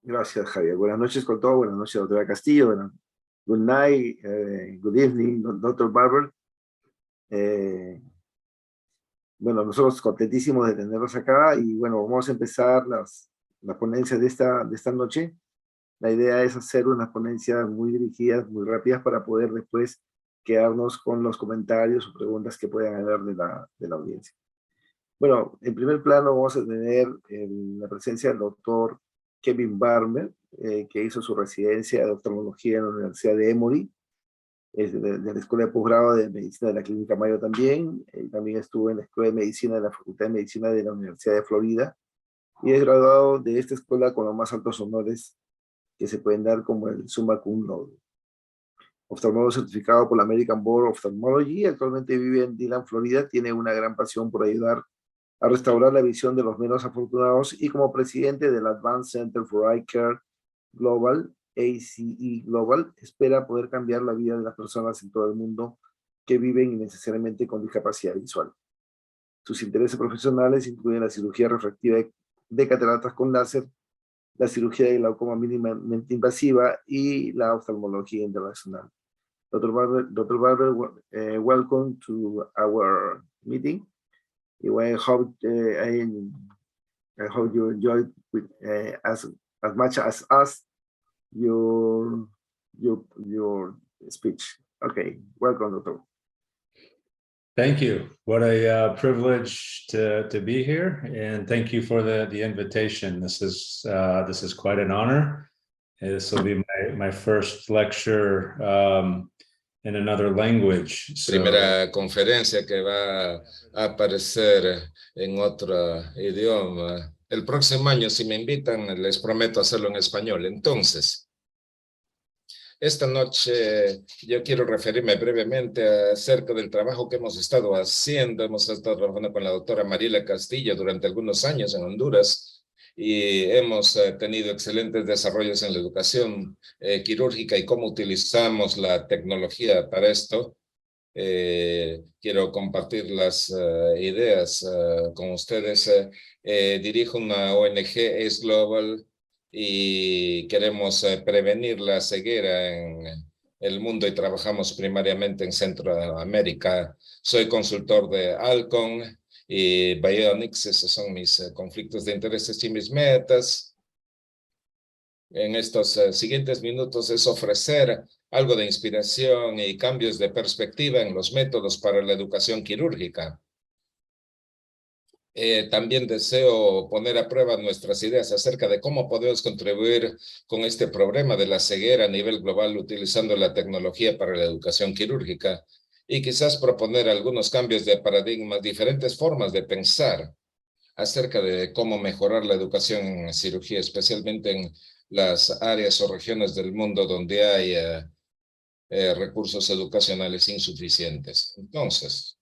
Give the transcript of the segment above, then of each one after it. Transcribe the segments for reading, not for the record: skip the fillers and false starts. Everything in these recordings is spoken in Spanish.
Gracias, Javier. Buenas noches con todo. Buenas noches, doctora Castillo. Good night, good evening, doctor Barber. Bueno, nosotros contentísimos de tenerlos acá y bueno, vamos a empezar las ponencias de esta noche. La idea es hacer unas ponencias muy dirigidas, muy rápidas para poder después quedarnos con los comentarios o preguntas que puedan haber de la audiencia. Bueno, en primer plano vamos a tener la presencia del doctor Kevin Barber, que hizo su residencia de oftalmología en la Universidad de Emory, es de la Escuela de Posgrado de Medicina de la Clínica Mayo también. También estuvo en la Escuela de Medicina de la Facultad de Medicina de la Universidad de Florida y es graduado de esta escuela con los más altos honores que se pueden dar, como el Summa Cum Laude. Oftalmólogo certificado por la American Board of Ophthalmology, actualmente vive en Dillon, Florida, tiene una gran pasión por ayudar a restaurar la visión de los menos afortunados y como presidente del Advanced Center for Eye Care Global, ACE Global, espera poder cambiar la vida de las personas en todo el mundo que viven innecesariamente con discapacidad visual. Sus intereses profesionales incluyen la cirugía refractiva de cataratas con láser, la cirugía de glaucoma mínimamente invasiva y la oftalmología internacional. Dr. Barber, welcome to our meeting. I hope you enjoyed as much as us your speech. Okay, welcome, doctor. Thank you. What a privilege to be here, and thank you for the invitation. This is quite an honor. This will be my first lecture in another language. Primera conferencia que va a aparecer en otro idioma. El próximo año, si me invitan, les prometo hacerlo en español. Entonces, esta noche yo quiero referirme brevemente acerca del trabajo que hemos estado haciendo. Hemos estado trabajando con la doctora Mariela Castillo durante algunos años en Honduras y hemos tenido excelentes desarrollos en la educación quirúrgica y cómo utilizamos la tecnología para esto. Quiero compartir las ideas con ustedes. Dirijo una ONG, ACE Global, y queremos prevenir la ceguera en el mundo y trabajamos primariamente en Centroamérica. Soy consultor de Alcon y Bionics, esos son mis conflictos de intereses y mis metas. En estos siguientes minutos es ofrecer algo de inspiración y cambios de perspectiva en los métodos para la educación quirúrgica. También deseo poner a prueba nuestras ideas acerca de cómo podemos contribuir con este problema de la ceguera a nivel global utilizando la tecnología para la educación quirúrgica y quizás proponer algunos cambios de paradigmas, diferentes formas de pensar acerca de cómo mejorar la educación en cirugía, especialmente en las áreas o regiones del mundo donde hay recursos educacionales insuficientes. Entonces,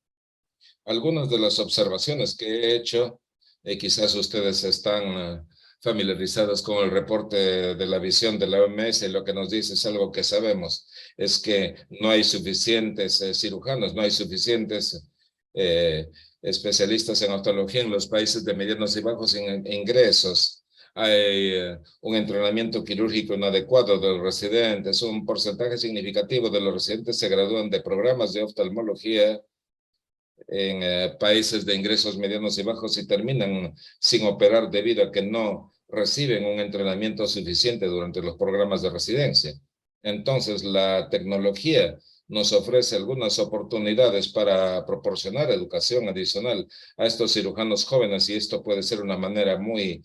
algunas de las observaciones que he hecho, quizás ustedes están familiarizados con el reporte de la visión de la OMS, lo que nos dice es algo que sabemos, es que no hay suficientes cirujanos, no hay suficientes especialistas en oftalmología en los países de medianos y bajos ingresos. Hay un entrenamiento quirúrgico inadecuado de los residentes, un porcentaje significativo de los residentes se gradúan de programas de oftalmología en países de ingresos medianos y bajos y terminan sin operar debido a que no reciben un entrenamiento suficiente durante los programas de residencia. Entonces, la tecnología nos ofrece algunas oportunidades para proporcionar educación adicional a estos cirujanos jóvenes y esto puede ser una manera muy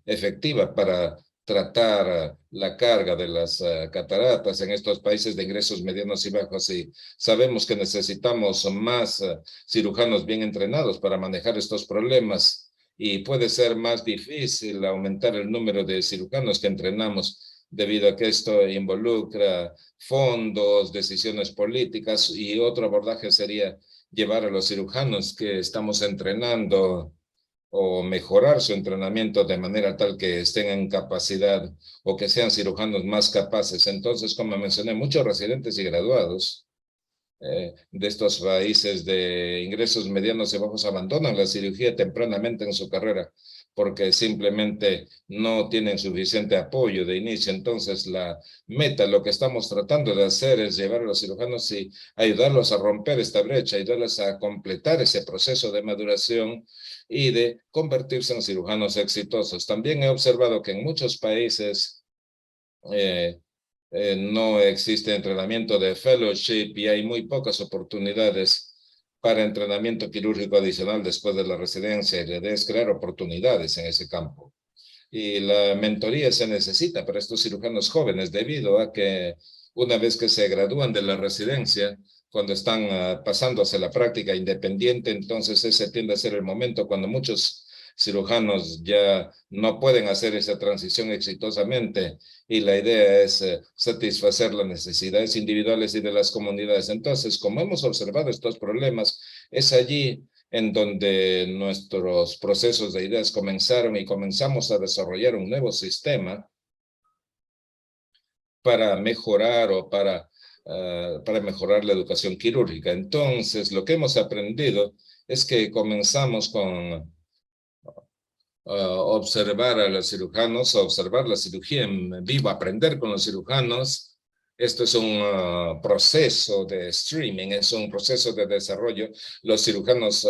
efectiva para tratar la carga de las cataratas en estos países de ingresos medianos y bajos y sabemos que necesitamos más cirujanos bien entrenados para manejar estos problemas y puede ser más difícil aumentar el número de cirujanos que entrenamos debido a que esto involucra fondos, decisiones políticas y otro abordaje sería llevar a los cirujanos que estamos entrenando o mejorar su entrenamiento de manera tal que estén en capacidad o que sean cirujanos más capaces. Entonces, como mencioné, muchos residentes y graduados de estos países de ingresos medianos y bajos abandonan la cirugía tempranamente en su carrera porque simplemente no tienen suficiente apoyo de inicio. Entonces, la meta, lo que estamos tratando de hacer es llevar a los cirujanos y ayudarlos a romper esta brecha, ayudarles a completar ese proceso de maduración y de convertirse en cirujanos exitosos. También he observado que en muchos países no existe entrenamiento de fellowship y hay muy pocas oportunidades para entrenamiento quirúrgico adicional después de la residencia, y la idea es crear oportunidades en ese campo. Y la mentoría se necesita para estos cirujanos jóvenes debido a que una vez que se gradúan de la residencia, cuando están pasando hacia la práctica independiente, entonces ese tiende a ser el momento cuando muchos cirujanos ya no pueden hacer esa transición exitosamente y la idea es satisfacer las necesidades individuales y de las comunidades. Entonces, como hemos observado estos problemas, es allí en donde nuestros procesos de ideas comenzaron y comenzamos a desarrollar un nuevo sistema para mejorar o para mejorar la educación quirúrgica. Entonces, lo que hemos aprendido es que comenzamos con observar a los cirujanos, observar la cirugía en vivo, aprender con los cirujanos. Esto es un proceso de streaming, es un proceso de desarrollo. Los cirujanos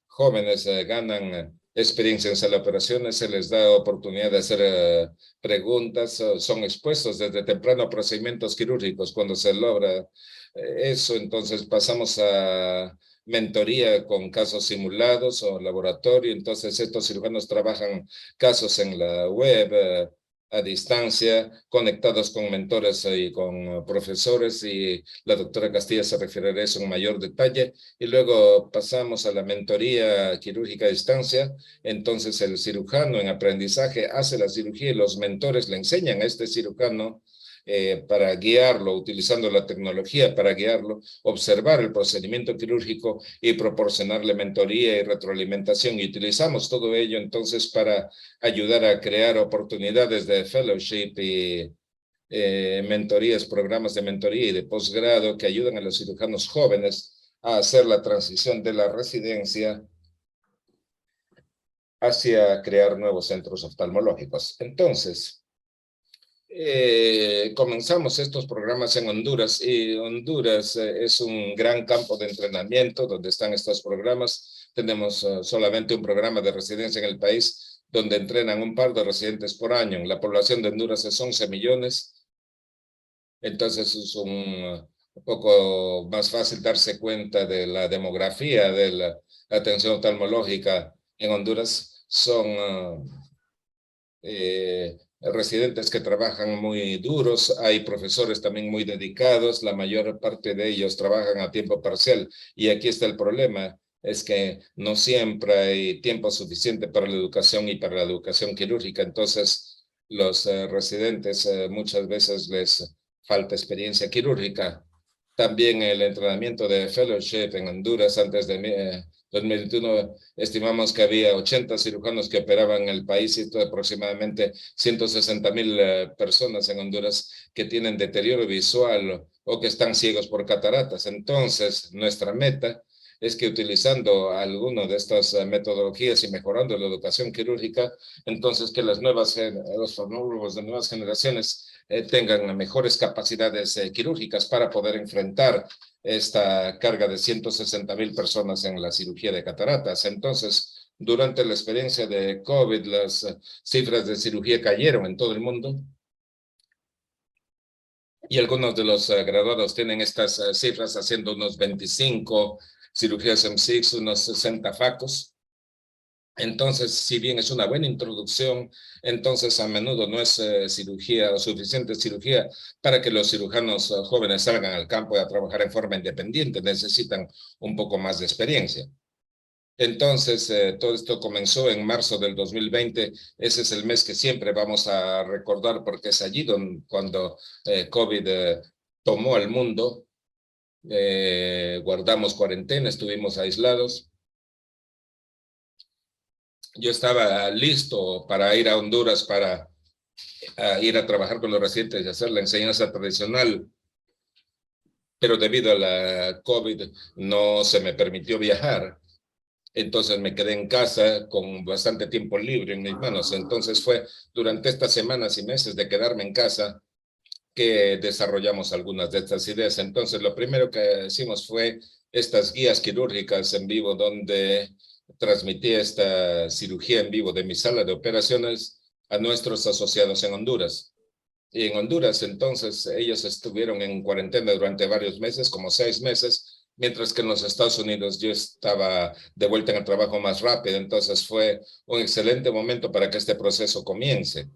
jóvenes ganan experiencia en sala de operaciones, se les da oportunidad de hacer preguntas, son expuestos desde temprano a procedimientos quirúrgicos. Cuando se logra eso, entonces pasamos a mentoría con casos simulados o laboratorio. Entonces estos cirujanos trabajan casos en la web a distancia, conectados con mentores y con profesores, y la doctora Castilla se referirá a eso en mayor detalle. Y luego pasamos a la mentoría quirúrgica a distancia. Entonces el cirujano en aprendizaje hace la cirugía y los mentores le enseñan a este cirujano para guiarlo, utilizando la tecnología para guiarlo, observar el procedimiento quirúrgico y proporcionarle mentoría y retroalimentación. Y utilizamos todo ello entonces para ayudar a crear oportunidades de fellowship y mentorías, programas de mentoría y de posgrado que ayudan a los cirujanos jóvenes a hacer la transición de la residencia hacia crear nuevos centros oftalmológicos. Entonces, comenzamos estos programas en Honduras, y Honduras es un gran campo de entrenamiento donde están estos programas. Tenemos solamente un programa de residencia en el país donde entrenan un par de residentes por año. La población de Honduras es 11 millones. Entonces es un poco más fácil darse cuenta de la demografía de la atención oftalmológica en Honduras. Son residentes que trabajan muy duros, hay profesores también muy dedicados, la mayor parte de ellos trabajan a tiempo parcial, y aquí está el problema, es que no siempre hay tiempo suficiente para la educación y para la educación quirúrgica. Entonces los residentes muchas veces les falta experiencia quirúrgica. También el entrenamiento de fellowship en Honduras antes de 2021, estimamos que había 80 cirujanos que operaban en el país, y aproximadamente 160,000 personas en Honduras que tienen deterioro visual o que están ciegos por cataratas. Entonces, nuestra meta es que utilizando alguna de estas metodologías y mejorando la educación quirúrgica, entonces que los oftalmólogos de nuevas generaciones tengan mejores capacidades quirúrgicas para poder enfrentar esta carga de 160,000 personas en la cirugía de cataratas. Entonces, durante la experiencia de COVID, las cifras de cirugía cayeron en todo el mundo, y algunos de los graduados tienen estas cifras haciendo unos 25 cirugías M6, unos 60 facos. Entonces, si bien es una buena introducción, entonces a menudo no es cirugía o suficiente cirugía para que los cirujanos jóvenes salgan al campo y a trabajar en forma independiente. Necesitan un poco más de experiencia. Entonces, todo esto comenzó en marzo del 2020. Ese es el mes que siempre vamos a recordar porque es allí cuando COVID tomó al mundo. Guardamos cuarentena, estuvimos aislados. Yo estaba listo para ir a Honduras para ir a trabajar con los residentes y hacer la enseñanza tradicional, pero debido a la COVID no se me permitió viajar. Entonces me quedé en casa con bastante tiempo libre en mis manos. Entonces fue durante estas semanas y meses de quedarme en casa que desarrollamos algunas de estas ideas. Entonces lo primero que hicimos fue estas guías quirúrgicas en vivo donde transmití esta cirugía en vivo de mi sala de operaciones a nuestros asociados en Honduras. Y en Honduras, entonces, ellos estuvieron en cuarentena durante varios meses, como 6 meses, mientras que en los Estados Unidos yo estaba de vuelta en el trabajo más rápido. Entonces fue un excelente momento para que este proceso comience.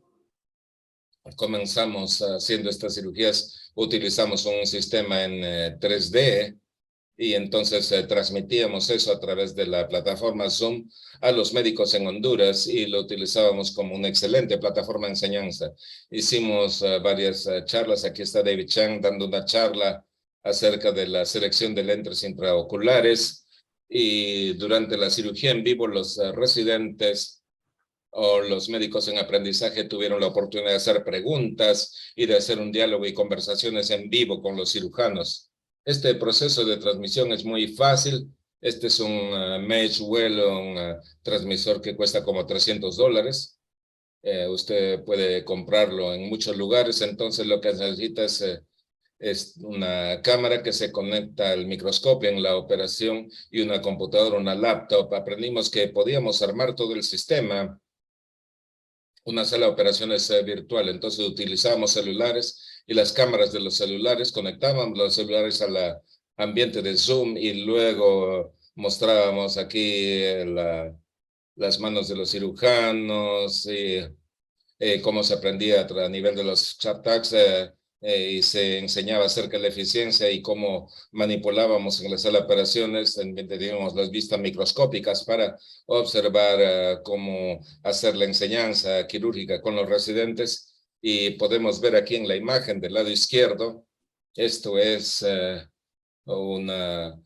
Comenzamos haciendo estas cirugías, utilizamos un sistema en 3D y entonces transmitíamos eso a través de la plataforma Zoom a los médicos en Honduras y lo utilizábamos como una excelente plataforma de enseñanza. Hicimos varias charlas. Aquí está David Chang dando una charla acerca de la selección de lentes intraoculares, y durante la cirugía en vivo los residentes o los médicos en aprendizaje tuvieron la oportunidad de hacer preguntas y de hacer un diálogo y conversaciones en vivo con los cirujanos. Este proceso de transmisión es muy fácil. Este es un Meshwell, un transmisor que cuesta como $300. Usted puede comprarlo en muchos lugares. Entonces lo que necesita es una cámara que se conecta al microscopio en la operación y una computadora, una laptop. Aprendimos que podíamos armar todo el sistema, una sala de operaciones virtual. Entonces utilizábamos celulares y las cámaras de los celulares, conectábamos los celulares al ambiente de Zoom y luego mostrábamos aquí las manos de los cirujanos y cómo se aprendía a nivel de los chat tags, y se enseñaba acerca de la eficiencia y cómo manipulábamos en la sala de operaciones. Teníamos las vistas microscópicas para observar cómo hacer la enseñanza quirúrgica con los residentes. Y podemos ver aquí en la imagen del lado izquierdo, esto es una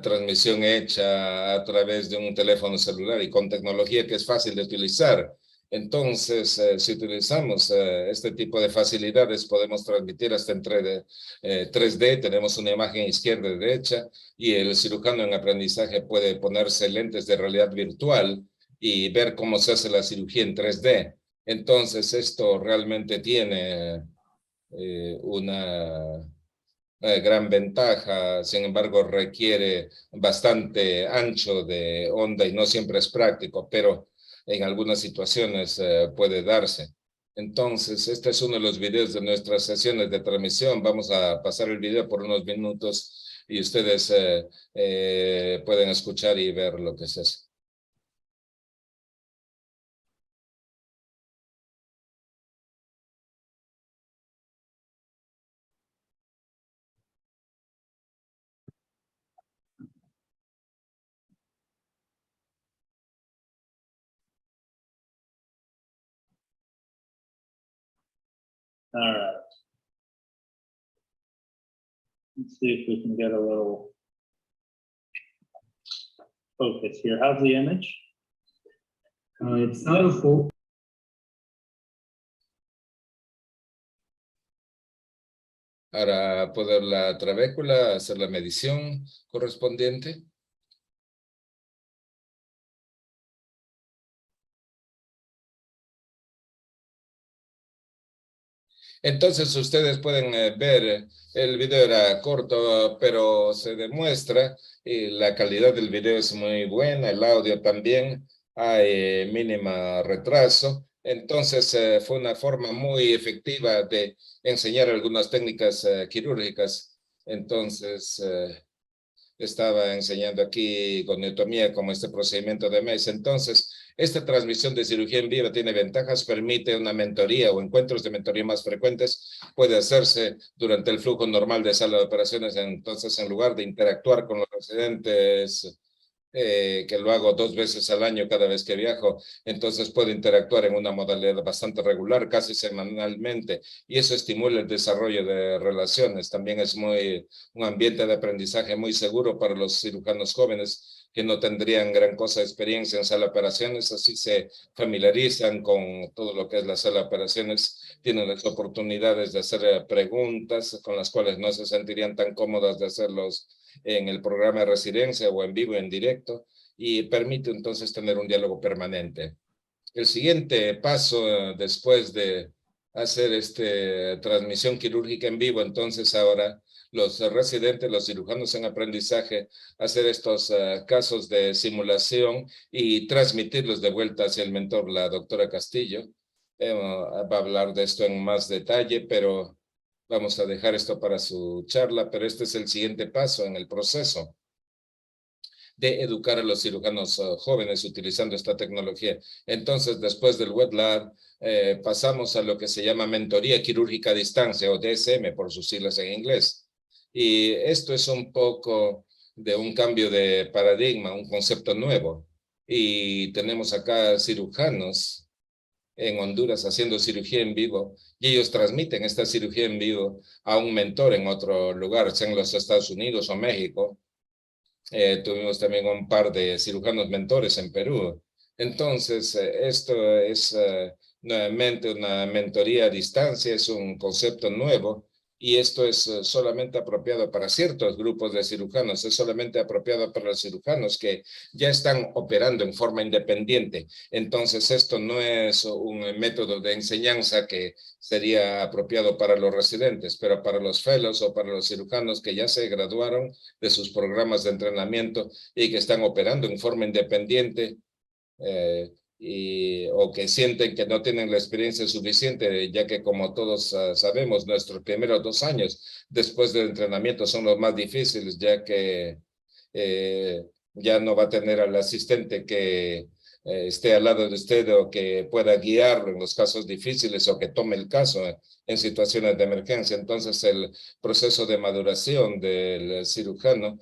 transmisión hecha a través de un teléfono celular y con tecnología que es fácil de utilizar. Entonces, si utilizamos este tipo de facilidades, podemos transmitir hasta en 3D. Tenemos una imagen izquierda y derecha, y el cirujano en aprendizaje puede ponerse lentes de realidad virtual y ver cómo se hace la cirugía en 3D. Entonces, esto realmente tiene una gran ventaja. Sin embargo, requiere bastante ancho de onda y no siempre es práctico, pero en algunas situaciones puede darse. Entonces, este es uno de los videos de nuestras sesiones de transmisión. Vamos a pasar el video por unos minutos y ustedes pueden escuchar y ver lo que es eso. All right. Let's see if we can get a little focus here. How's the image? It's out of focus. Para poder la trabécula, hacer la medición correspondiente. Entonces ustedes pueden ver, el video era corto, pero se demuestra y la calidad del video es muy buena, el audio también, hay mínima retraso. Entonces fue una forma muy efectiva de enseñar algunas técnicas quirúrgicas. Entonces estaba enseñando aquí goniotomía como este procedimiento de MES. Entonces, esta transmisión de cirugía en vivo tiene ventajas, permite una mentoría o encuentros de mentoría más frecuentes, puede hacerse durante el flujo normal de sala de operaciones. Entonces, en lugar de interactuar con los residentes, que lo hago 2 veces al año cada vez que viajo, entonces puedo interactuar en una modalidad bastante regular, casi semanalmente, y eso estimula el desarrollo de relaciones. También es un ambiente de aprendizaje muy seguro para los cirujanos jóvenes que no tendrían gran cosa de experiencia en sala de operaciones, así se familiarizan con todo lo que es la sala de operaciones, tienen las oportunidades de hacer preguntas con las cuales no se sentirían tan cómodas de hacerlos en el programa de residencia o en vivo, en directo, y permite entonces tener un diálogo permanente. El siguiente paso después de hacer esta transmisión quirúrgica en vivo, entonces ahora los residentes, los cirujanos en aprendizaje, hacer estos casos de simulación y transmitirlos de vuelta hacia el mentor, la doctora Castillo. Va a hablar de esto en más detalle, pero vamos a dejar esto para su charla, pero este es el siguiente paso en el proceso de educar a los cirujanos jóvenes utilizando esta tecnología. Entonces, después del wet lab, pasamos a lo que se llama mentoría quirúrgica a distancia, o DSM por sus siglas en inglés. Y esto es un poco de un cambio de paradigma, un concepto nuevo. Y tenemos acá cirujanos en Honduras haciendo cirugía en vivo, y ellos transmiten esta cirugía en vivo a un mentor en otro lugar, sea en los Estados Unidos o México. Tuvimos también un par de cirujanos mentores en Perú. Entonces, esto es nuevamente una mentoría a distancia, es un concepto nuevo, y esto es solamente apropiado para ciertos grupos de cirujanos, es solamente apropiado para los cirujanos que ya están operando en forma independiente. Entonces, esto no es un método de enseñanza que sería apropiado para los residentes, pero para los fellows o para los cirujanos que ya se graduaron de sus programas de entrenamiento y que están operando en forma independiente, o que sienten que no tienen la experiencia suficiente, ya que como todos sabemos, nuestros primeros 2 años después del entrenamiento son los más difíciles, ya que ya no va a tener al asistente que esté al lado de usted o que pueda guiarlo en los casos difíciles o que tome el caso en situaciones de emergencia. Entonces, el proceso de maduración del cirujano,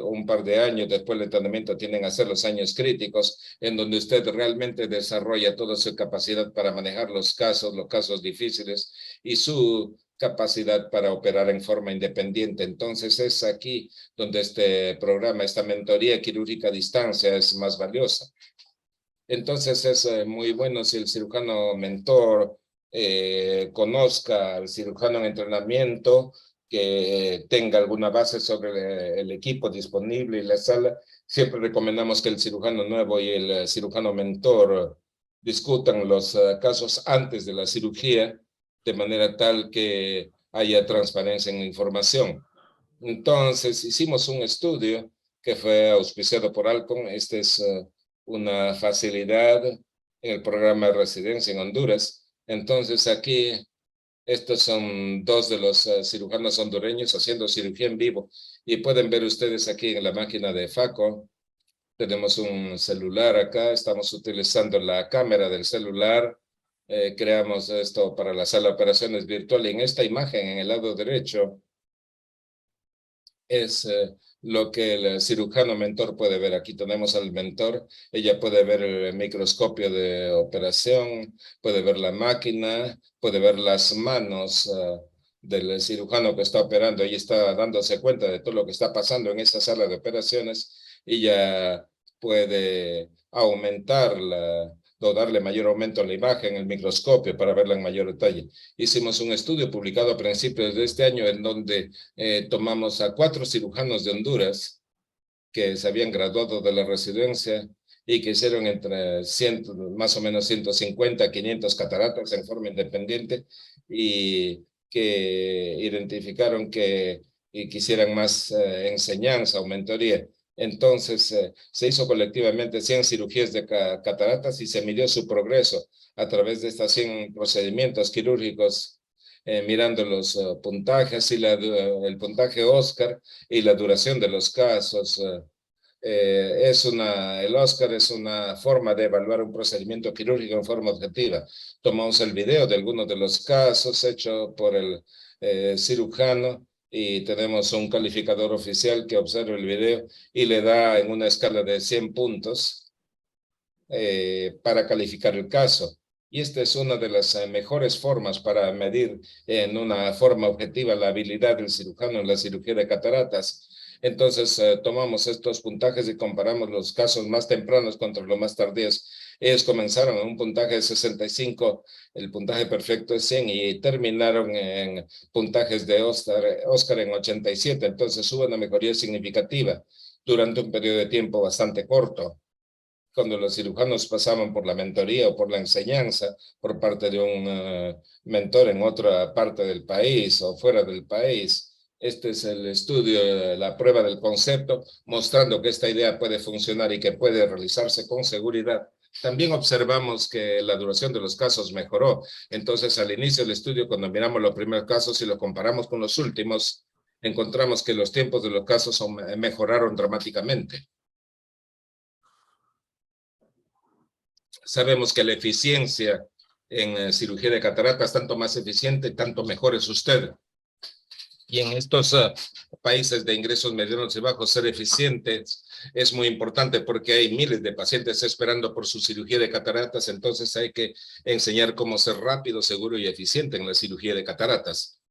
un par de años después del entrenamiento, tienen a ser los años críticos, en donde usted realmente desarrolla toda su capacidad para manejar los casos difíciles y su capacidad para operar en forma independiente. Entonces, es aquí donde este programa, esta mentoría quirúrgica a distancia es más valiosa. Entonces, es muy bueno si el cirujano mentor conozca al cirujano en entrenamiento, que tenga alguna base sobre el equipo disponible y la sala. Siempre recomendamos que el cirujano nuevo y el cirujano mentor discutan los casos antes de la cirugía, de manera tal que haya transparencia en la información. Entonces, hicimos un estudio que fue auspiciado por Alcon. Este es una facilidad en el programa de residencia en Honduras. Entonces, aquí, estos son 2 de los cirujanos hondureños haciendo cirugía en vivo. Y pueden ver ustedes aquí en la máquina de FACO, tenemos un celular acá, estamos utilizando la cámara del celular. Creamos esto para la sala de operaciones virtual. Y en esta imagen, en el lado derecho, es lo que el cirujano mentor puede ver. Aquí tenemos al mentor, ella puede ver el microscopio de operación, puede ver la máquina, puede ver las manos del cirujano que está operando. Ella está dándose cuenta de todo lo que está pasando en esa sala de operaciones, y ya puede aumentar o darle mayor aumento a la imagen, el microscopio, para verla en mayor detalle. Hicimos un estudio publicado a principios de este año en donde tomamos a 4 cirujanos de Honduras que se habían graduado de la residencia y que hicieron entre más o menos 150 a 500 cataratas en forma independiente, y que identificaron que quisieran más enseñanza o mentoría. Entonces, se hizo colectivamente 100 cirugías de cataratas y se midió su progreso a través de estas 100 procedimientos quirúrgicos, mirando los puntajes y el puntaje Oscar y la duración de los casos. El Oscar es una forma de evaluar un procedimiento quirúrgico en forma objetiva. Tomamos el video de algunos de los casos hecho por el cirujano, y tenemos un calificador oficial que observa el video y le da en una escala de 100 puntos para calificar el caso. Y esta es una de las mejores formas para medir en una forma objetiva la habilidad del cirujano en la cirugía de cataratas. Entonces, tomamos estos puntajes y comparamos los casos más tempranos contra los más tardíos. Ellos comenzaron en un puntaje de 65, el puntaje perfecto es 100 y terminaron en puntajes de Oscar en 87. Entonces hubo una mejoría significativa durante un periodo de tiempo bastante corto. Cuando los cirujanos pasaban por la mentoría o por la enseñanza por parte de un mentor en otra parte del país o fuera del país. Este es el estudio, la prueba del concepto, mostrando que esta idea puede funcionar y que puede realizarse con seguridad. También observamos que la duración de los casos mejoró. Entonces, al inicio del estudio, cuando miramos los primeros casos y los comparamos con los últimos, encontramos que los tiempos de los casos mejoraron dramáticamente. Sabemos que la eficiencia en cirugía de cataratas, tanto más eficiente, tanto mejor es usted. Y en estos países de ingresos medianos y bajos, ser eficientes es muy importante porque hay miles de pacientes esperando por su cirugía de cataratas, entonces hay que enseñar cómo ser rápido, seguro y eficiente en la cirugía de cataratas.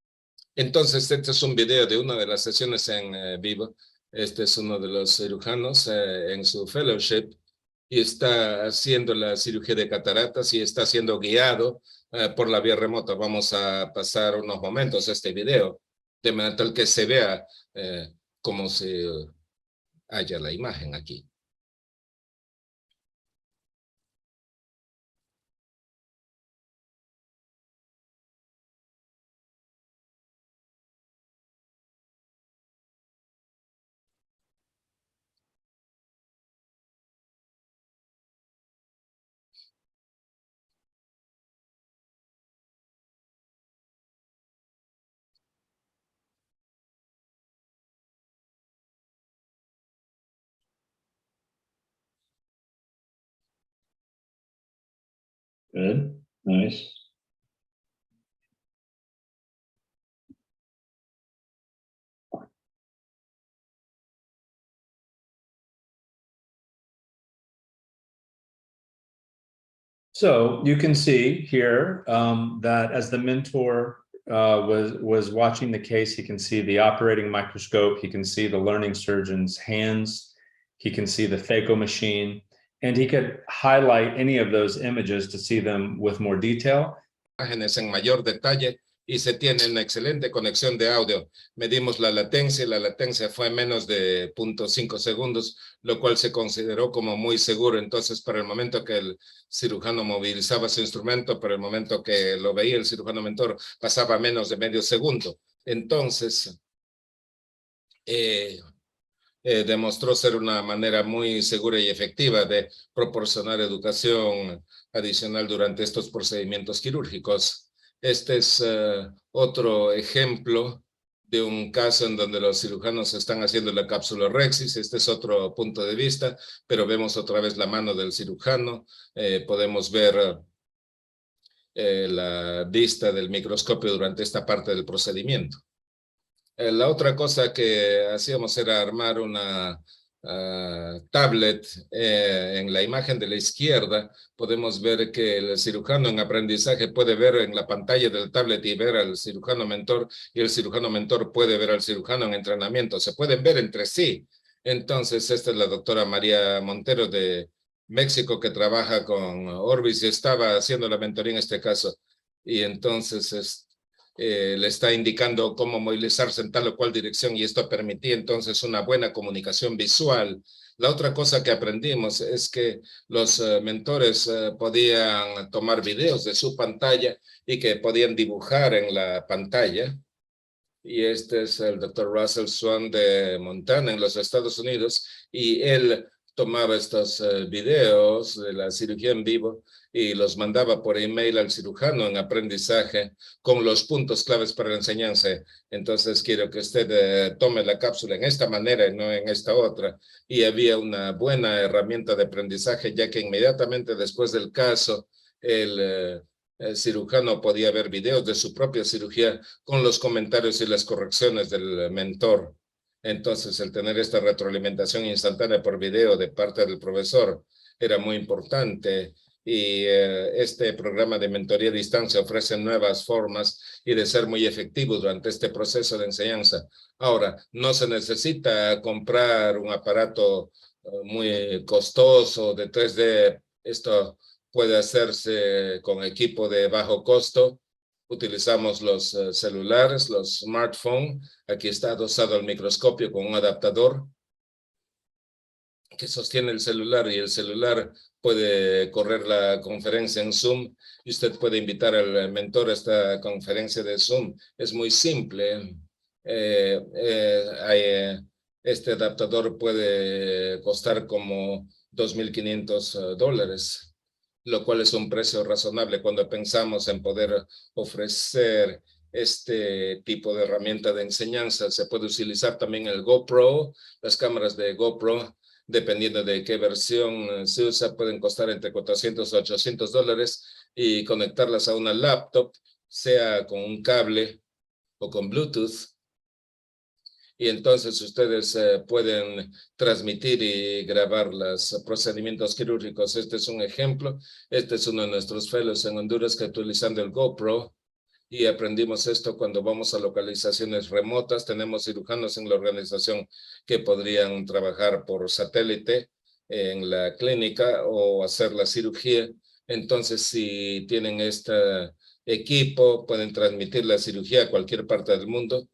Entonces, este es un video de una de las sesiones en vivo. Este es uno de los cirujanos en su fellowship y está haciendo la cirugía de cataratas y está siendo guiado por la vía remota. Vamos a pasar unos momentos este video, de manera tal que se vea cómo se halla la imagen aquí. Good, nice. So you can see here that as the mentor was watching the case, he can see the operating microscope, he can see the learning surgeon's hands, he can see the phaco machine, and he could highlight any of those images to see them with more detail. Imágenes en mayor detalle y se tiene una excelente conexión de audio. Medimos la latencia y la latencia fue menos de 0.5 segundos, lo cual se consideró como muy seguro. Entonces, para el momento que el cirujano movilizaba su instrumento, para el momento que lo veía el cirujano mentor, pasaba menos de medio segundo. Entonces, demostró ser una manera muy segura y efectiva de proporcionar educación adicional durante estos procedimientos quirúrgicos. Este es otro ejemplo de un caso en donde los cirujanos están haciendo la capsulorhexis. Este es otro punto de vista, pero vemos otra vez la mano del cirujano. Podemos ver la vista del microscopio durante esta parte del procedimiento. La otra cosa que hacíamos era armar una tablet. En la imagen de la izquierda podemos ver que el cirujano en aprendizaje puede ver en la pantalla del tablet y ver al cirujano mentor, y el cirujano mentor puede ver al cirujano en entrenamiento. Se pueden ver entre sí. Entonces, esta es la doctora María Montero de México que trabaja con Orbis y estaba haciendo la mentoría en este caso. Y entonces le está indicando cómo movilizarse en tal o cual dirección y esto permitía entonces una buena comunicación visual. La otra cosa que aprendimos es que los mentores podían tomar videos de su pantalla y que podían dibujar en la pantalla. Y este es el Dr. Russell Swan de Montana en los Estados Unidos y él tomaba estos videos de la cirugía en vivo y los mandaba por email al cirujano en aprendizaje con los puntos claves para la enseñanza. Entonces quiero que usted tome la cápsula en esta manera y no en esta otra. Y había una buena herramienta de aprendizaje, ya que inmediatamente después del caso, el cirujano podía ver videos de su propia cirugía con los comentarios y las correcciones del mentor. Entonces, el tener esta retroalimentación instantánea por video de parte del profesor era muy importante. Y este programa de mentoría a distancia ofrece nuevas formas y de ser muy efectivo durante este proceso de enseñanza. Ahora, no se necesita comprar un aparato muy costoso de 3D Esto puede hacerse con equipo de bajo costo. Utilizamos los celulares, los smartphones. Aquí está adosado el microscopio con un adaptador que sostiene el celular, y el celular puede correr la conferencia en Zoom y usted puede invitar al mentor a esta conferencia de Zoom. Es muy simple. Este adaptador puede costar como $2,500, lo cual es un precio razonable cuando pensamos en poder ofrecer este tipo de herramienta de enseñanza. Se puede utilizar también el GoPro. Las cámaras de GoPro, dependiendo de qué versión se usa, pueden costar entre $400 a $800 y conectarlas a una laptop, sea con un cable o con Bluetooth. Y entonces ustedes pueden transmitir y grabar los procedimientos quirúrgicos. Este es un ejemplo. Este es uno de nuestros fellows en Honduras que utilizando el GoPro. Y aprendimos esto cuando vamos a localizaciones remotas. Tenemos cirujanos en la organización que podrían trabajar por satélite en la clínica o hacer la cirugía. Entonces, si tienen este equipo, pueden transmitir la cirugía a cualquier parte del mundo.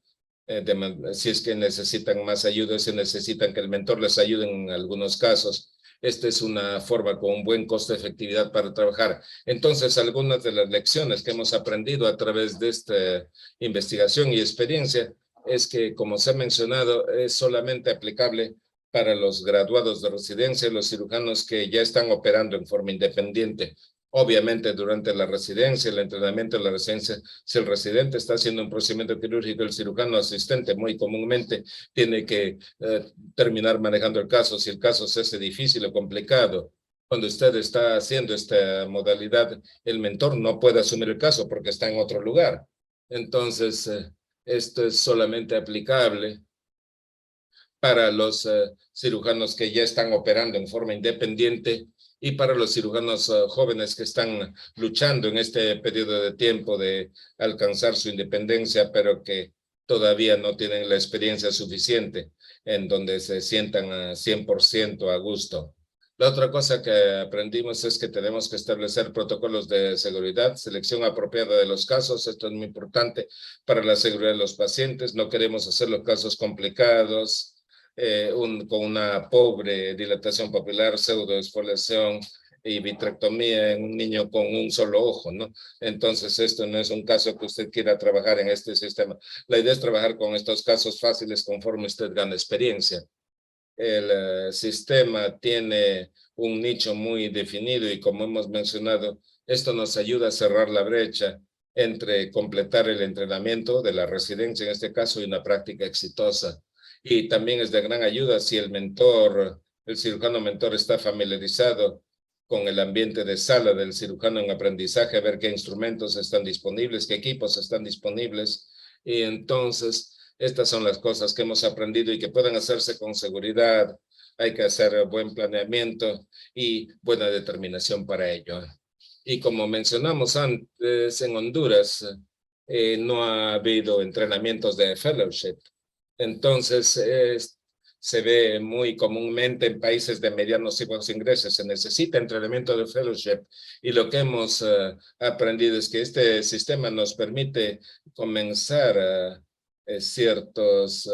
Si es que necesitan más ayuda, si necesitan que el mentor les ayude en algunos casos. Esta es una forma con un buen costo de efectividad para trabajar. Entonces, algunas de las lecciones que hemos aprendido a través de esta investigación y experiencia es que, como se ha mencionado, es solamente aplicable para los graduados de residencia, los cirujanos que ya están operando en forma independiente. Obviamente, durante la residencia, el entrenamiento de la residencia, si el residente está haciendo un procedimiento quirúrgico, el cirujano asistente muy comúnmente tiene que terminar manejando el caso. Si el caso se hace difícil o complicado, cuando usted está haciendo esta modalidad, el mentor no puede asumir el caso porque está en otro lugar. Entonces, esto es solamente aplicable para los cirujanos que ya están operando en forma independiente y para los cirujanos jóvenes que están luchando en este periodo de tiempo de alcanzar su independencia, pero que todavía no tienen la experiencia suficiente en donde se sientan 100% a gusto. La otra cosa que aprendimos es que tenemos que establecer protocolos de seguridad, selección apropiada de los casos. Esto es muy importante para la seguridad de los pacientes. No queremos hacer los casos complicados, con una pobre dilatación papilar, pseudoexfoliación y vitrectomía en un niño con un solo ojo, ¿no? Entonces, esto no es un caso que usted quiera trabajar en este sistema. La idea es trabajar con estos casos fáciles conforme usted gana experiencia. El sistema tiene un nicho muy definido y, como hemos mencionado, esto nos ayuda a cerrar la brecha entre completar el entrenamiento de la residencia, en este caso, y una práctica exitosa. Y también es de gran ayuda si el mentor, el cirujano mentor, está familiarizado con el ambiente de sala del cirujano en aprendizaje, ver qué instrumentos están disponibles, qué equipos están disponibles. Y entonces, estas son las cosas que hemos aprendido y que pueden hacerse con seguridad. Hay que hacer buen planeamiento y buena determinación para ello. Y como mencionamos antes, en Honduras no ha habido entrenamientos de fellowship. Entonces, se ve muy comúnmente en países de medianos y bajos ingresos. Se necesita entrenamiento de fellowship y lo que hemos aprendido es que este sistema nos permite comenzar ciertos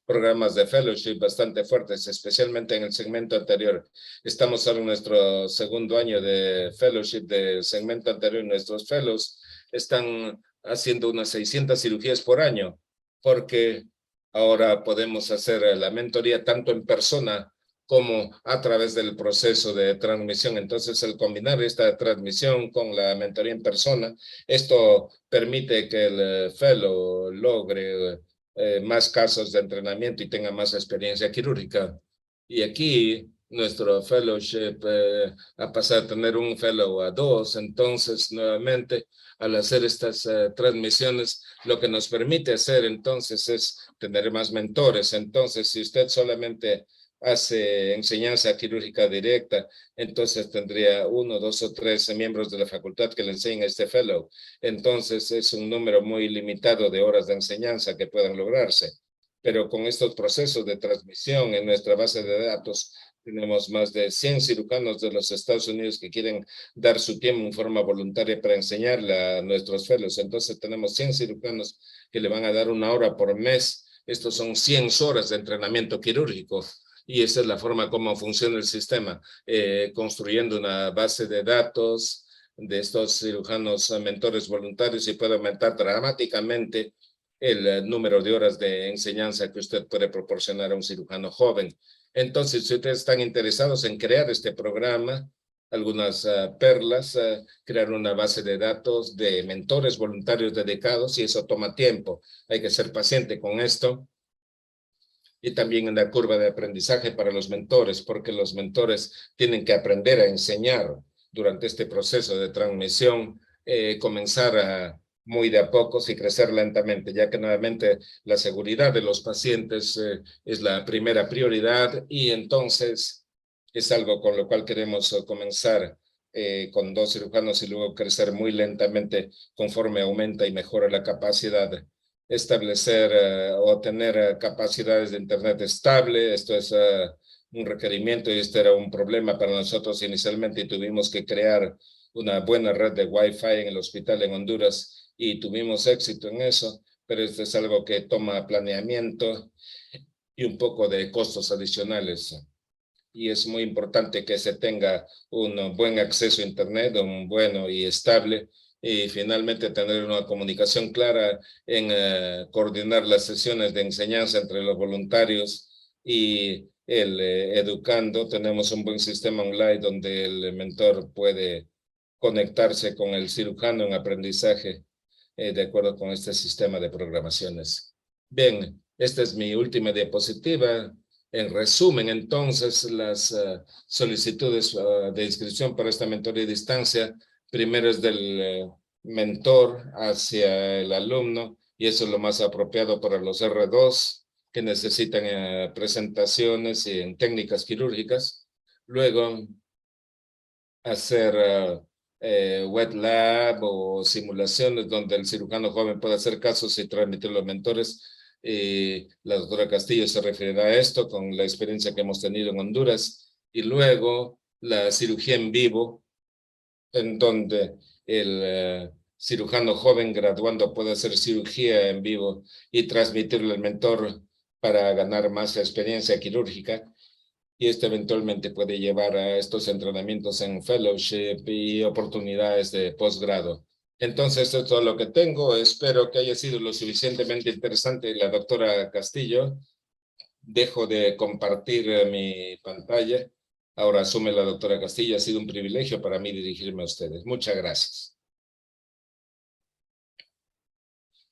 programas de fellowship bastante fuertes, especialmente en el segmento anterior. Estamos ahora en nuestro segundo año de fellowship del segmento anterior. Nuestros fellows están haciendo unas 600 cirugías por año, porque ahora podemos hacer la mentoría tanto en persona como a través del proceso de transmisión. Entonces, el combinar esta transmisión con la mentoría en persona, esto permite que el fellow logre más casos de entrenamiento y tenga más experiencia quirúrgica. Y aquí nuestro fellowship ha pasado a tener un fellow a 2. Entonces, nuevamente, al hacer estas transmisiones, lo que nos permite hacer entonces es tener más mentores. Entonces, si usted solamente hace enseñanza quirúrgica directa, entonces tendría 1, 2 o 3 miembros de la facultad que le enseñen a este fellow. Entonces, es un número muy limitado de horas de enseñanza que puedan lograrse. pero con estos procesos de transmisión en nuestra base de datos, tenemos más de 100 cirujanos de los Estados Unidos que quieren dar su tiempo en forma voluntaria para enseñarle a nuestros fellows. Entonces tenemos 100 cirujanos que le van a dar 1 hora por mes. Estos son 100 horas de entrenamiento quirúrgico. Y esa es la forma como funciona el sistema, construyendo una base de datos de estos cirujanos mentores voluntarios y puede aumentar dramáticamente el número de horas de enseñanza que usted puede proporcionar a un cirujano joven. Entonces, si ustedes están interesados en crear este programa, algunas perlas, crear una base de datos de mentores voluntarios dedicados, y eso toma tiempo. Hay que ser paciente con esto. Y también en la curva de aprendizaje para los mentores, porque los mentores tienen que aprender a enseñar durante este proceso de transmisión, comenzar muy de a poco y crecer lentamente, ya que nuevamente la seguridad de los pacientes es la primera prioridad, y entonces es algo con lo cual queremos comenzar con 2 cirujanos y luego crecer muy lentamente conforme aumenta y mejora la capacidad. Establecer o tener capacidades de internet estable. Esto es un requerimiento y este era un problema para nosotros inicialmente, y tuvimos que crear una buena red de Wi-Fi en el hospital en Honduras y tuvimos éxito en eso, pero esto es algo que toma planeamiento y un poco de costos adicionales. Y es muy importante que se tenga un buen acceso a internet, un bueno y estable, y finalmente tener una comunicación clara en coordinar las sesiones de enseñanza entre los voluntarios y el educando. Tenemos un buen sistema online donde el mentor puede conectarse con el cirujano en aprendizaje de acuerdo con este sistema de programaciones. Bien, esta es mi última diapositiva. En resumen, entonces, las solicitudes de inscripción para esta mentoría a distancia, primero es del mentor hacia el alumno, y eso es lo más apropiado para los R2 que necesitan presentaciones en técnicas quirúrgicas. Luego, hacer wet lab o simulaciones donde el cirujano joven puede hacer casos y transmitir los mentores. La doctora Castillo se referirá a esto con la experiencia que hemos tenido en Honduras. Y luego la cirugía en vivo, en donde el cirujano joven graduando puede hacer cirugía en vivo y transmitirle al mentor para ganar más experiencia quirúrgica. Y esto eventualmente puede llevar a estos entrenamientos en fellowship y oportunidades de posgrado. Entonces, esto es todo lo que tengo. Espero que haya sido lo suficientemente interesante la doctora Castillo. Dejo de compartir mi pantalla. Ahora asume la doctora Castillo. Ha sido un privilegio para mí dirigirme a ustedes. Muchas gracias.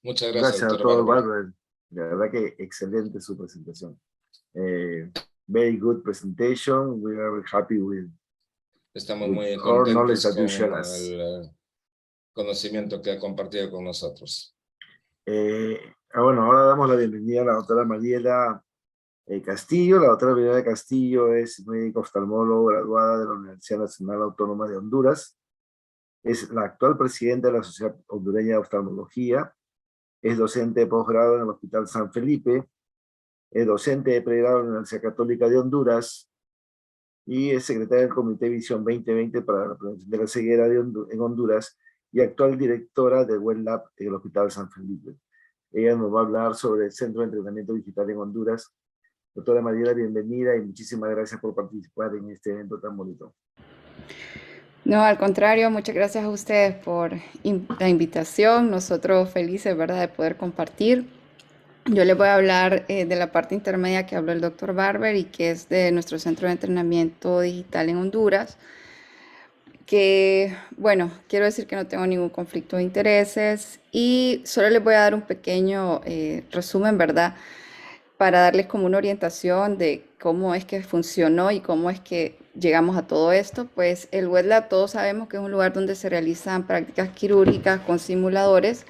Muchas gracias, Gracias, doctor Barber. La verdad que excelente su presentación. Very good presentation. We are happy with Estamos muy our knowledge contentos that you con share us. el conocimiento que ha compartido con nosotros. Bueno, ahora damos la bienvenida a la doctora Mariela Castillo. La doctora Mariela Castillo es médico oftalmólogo graduada de la Universidad Nacional Autónoma de Honduras. Es la actual presidenta de la Sociedad Hondureña de Oftalmología. Es docente de posgrado en el Hospital San Felipe. Es docente de pregrado en la Universidad Católica de Honduras. Y es secretaria del Comité Visión 2020 para la prevención de la ceguera en Honduras y actual directora de Web Lab en el Hospital San Felipe. Ella nos va a hablar sobre el Centro de Entrenamiento Digital en Honduras. Doctora Mariela, bienvenida y muchísimas gracias por participar en este evento tan bonito. No, al contrario, muchas gracias a ustedes por la invitación. Nosotros felices, ¿verdad?, de poder compartir. Yo les voy a hablar de la parte intermedia que habló el doctor Barber y que es de nuestro Centro de Entrenamiento Digital en Honduras. Que, bueno, quiero decir que no tengo ningún conflicto de intereses y solo les voy a dar un pequeño resumen, ¿verdad?, para darles como una orientación de cómo es que funcionó y cómo es que llegamos a todo esto. Pues el Wet Lab, todos sabemos que es un lugar donde se realizan prácticas quirúrgicas con simuladores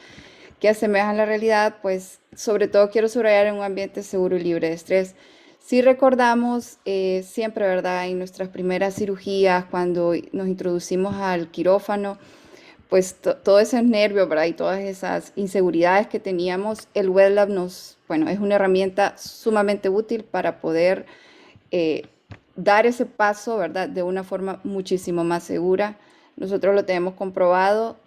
que asemejan la realidad, pues sobre todo quiero subrayar en un ambiente seguro y libre de estrés. Si recordamos siempre, ¿verdad?, en nuestras primeras cirugías, cuando nos introducimos al quirófano, pues todos esos nervios, ¿verdad? Y todas esas inseguridades que teníamos, el wet lab bueno, es una herramienta sumamente útil para poder dar ese paso, ¿verdad? De una forma muchísimo más segura. Nosotros lo tenemos comprobado.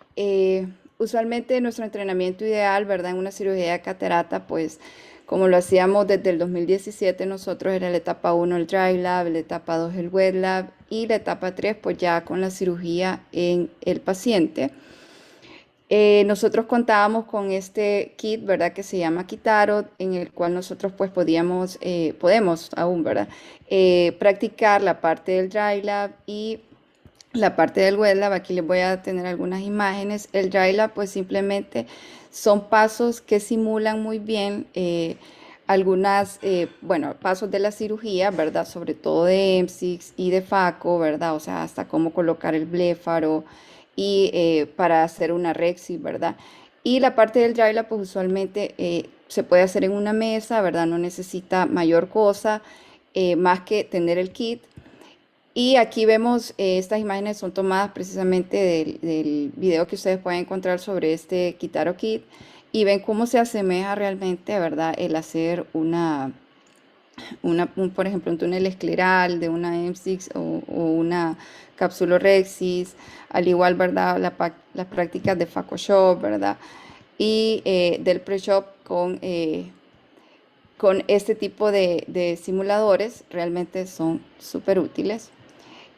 Usualmente nuestro entrenamiento ideal, ¿verdad? En una cirugía de catarata, pues como lo hacíamos desde el 2017, nosotros era la etapa 1 el dry lab, la etapa 2 el wet lab y la etapa 3 pues ya con la cirugía en el paciente. Nosotros contábamos con este kit, ¿verdad? Que se llama Kitaro, en el cual nosotros pues podemos aún, ¿verdad? Practicar la parte del dry lab y la parte del wet lab. Aquí les voy a tener algunas imágenes. El dry lab pues simplemente son pasos que simulan muy bien bueno, pasos de la cirugía, ¿verdad? Sobre todo de M6 y de FACO, ¿verdad? O sea, hasta cómo colocar el bléfaro y para hacer una Rexi, ¿verdad? Y la parte del dry lab, pues usualmente se puede hacer en una mesa, ¿verdad? No necesita mayor cosa, más que tener el kit. Y aquí vemos, estas imágenes son tomadas precisamente del video que ustedes pueden encontrar sobre este Kitaro Kit y ven cómo se asemeja realmente, ¿verdad? El hacer por ejemplo, un túnel escleral de una M6 o una cápsula Rexis, al igual, ¿verdad? Las prácticas de FacoShop, ¿verdad? Y del pre-shop con este tipo de simuladores realmente son súper útiles.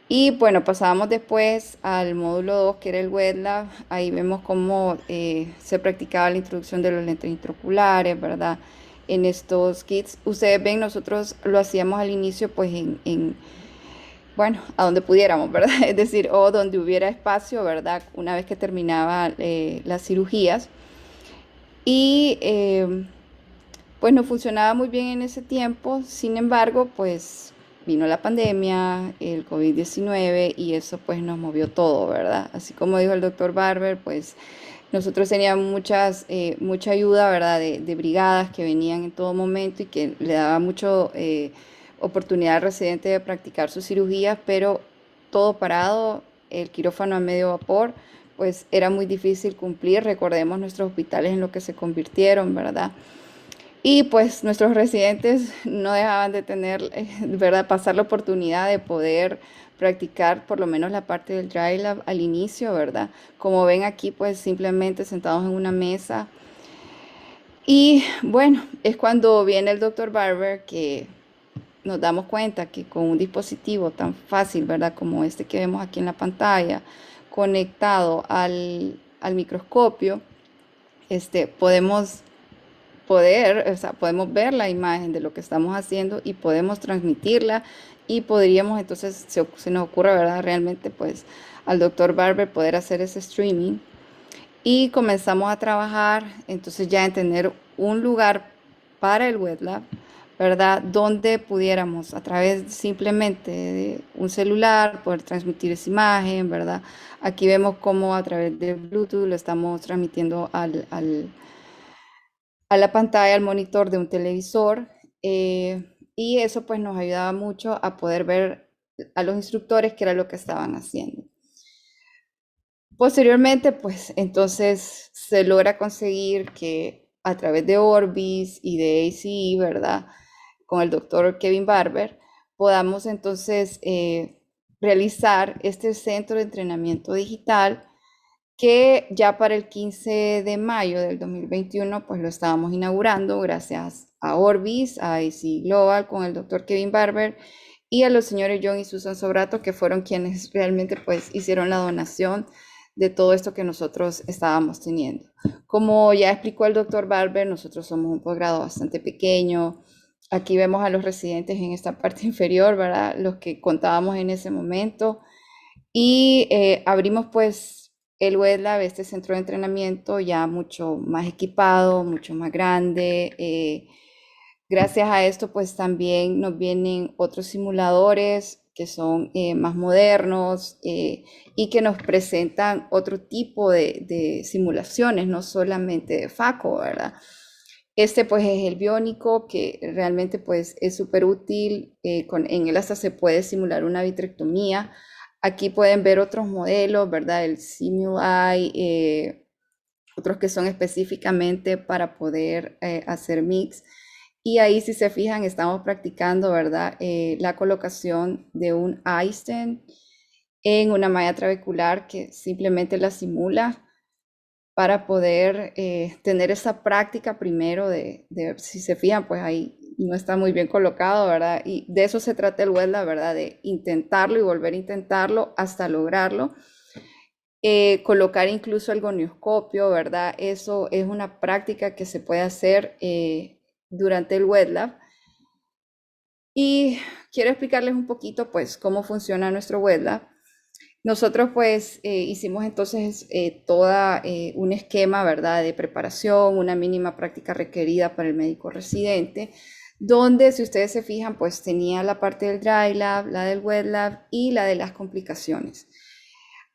Y bueno, pasábamos después al módulo 2, que era el wet lab. Ahí vemos cómo se practicaba la introducción de los lentes intraoculares, ¿verdad? En estos kits. Ustedes ven, nosotros lo hacíamos al inicio, pues bueno, a donde pudiéramos, ¿verdad? Es decir, o donde hubiera espacio, ¿verdad? Una vez que terminaba las cirugías. Y pues no funcionaba muy bien en ese tiempo. Sin embargo, pues vino la pandemia, el COVID-19 y eso pues nos movió todo, ¿verdad? Así como dijo el doctor Barber, pues nosotros teníamos mucha ayuda, ¿verdad? De brigadas que venían en todo momento y que le daba mucha oportunidad al residente de practicar sus cirugías, pero todo parado, el quirófano a medio vapor, pues era muy difícil cumplir. Recordemos nuestros hospitales en lo que se convirtieron, ¿verdad? Y pues nuestros residentes no dejaban de tener, ¿verdad? Pasar la oportunidad de poder practicar por lo menos la parte del dry lab al inicio, ¿verdad? Como ven aquí, pues simplemente sentados en una mesa. Y bueno, es cuando viene el doctor Barber que nos damos cuenta que con un dispositivo tan fácil, ¿verdad? Como este que vemos aquí en la pantalla, conectado al microscopio, podemos ver la imagen de lo que estamos haciendo y podemos transmitirla y podríamos entonces, se nos ocurre, ¿verdad? Realmente pues al doctor Barber poder hacer ese streaming y comenzamos a trabajar entonces ya en tener un lugar para el wet lab, ¿verdad? Donde pudiéramos a través simplemente de un celular poder transmitir esa imagen, ¿verdad? Aquí vemos cómo a través de Bluetooth lo estamos transmitiendo a la pantalla, al monitor de un televisor, y eso pues nos ayudaba mucho a poder ver a los instructores qué era lo que estaban haciendo. Posteriormente, pues entonces se logra conseguir que a través de Orbis y de ACE, ¿verdad? Con el doctor Kevin Barber, podamos entonces realizar este centro de entrenamiento digital que ya para el 15 de mayo del 2021 pues lo estábamos inaugurando gracias a Orbis, a AC Global con el doctor Kevin Barber y a los señores John y Susan Sobrato, que fueron quienes realmente pues hicieron la donación de todo esto que nosotros estábamos teniendo. Como ya explicó el doctor Barber, nosotros somos un posgrado bastante pequeño. Aquí vemos a los residentes en esta parte inferior, ¿verdad? Los que contábamos en ese momento. Y abrimos pues el wet lab, este centro de entrenamiento ya mucho más equipado, mucho más grande. Gracias a esto pues también nos vienen otros simuladores que son más modernos y que nos presentan otro tipo de simulaciones, no solamente de FACO, ¿verdad? Este pues es el biónico que realmente pues es súper útil, en él hasta se puede simular una vitrectomía. Aquí pueden ver otros modelos, ¿verdad? El Simulai, otros que son específicamente para poder hacer mix. Y ahí, si se fijan, estamos practicando, ¿verdad? La colocación de un iStent en una malla trabecular que simplemente la simula para poder tener esa práctica primero de, si se fijan, pues ahí no está muy bien colocado, ¿verdad? Y de eso se trata el web, la verdad, de intentarlo y volver a intentarlo hasta lograrlo. Colocar incluso el gonioscopio, ¿verdad? Eso es una práctica que se puede hacer durante el wet lab. Y quiero explicarles un poquito, pues, cómo funciona nuestro wet lab. Nosotros, pues, hicimos entonces toda un esquema, ¿verdad? De preparación, una mínima práctica requerida para el médico residente, donde, si ustedes se fijan, pues tenía la parte del dry lab, la del wet lab y la de las complicaciones.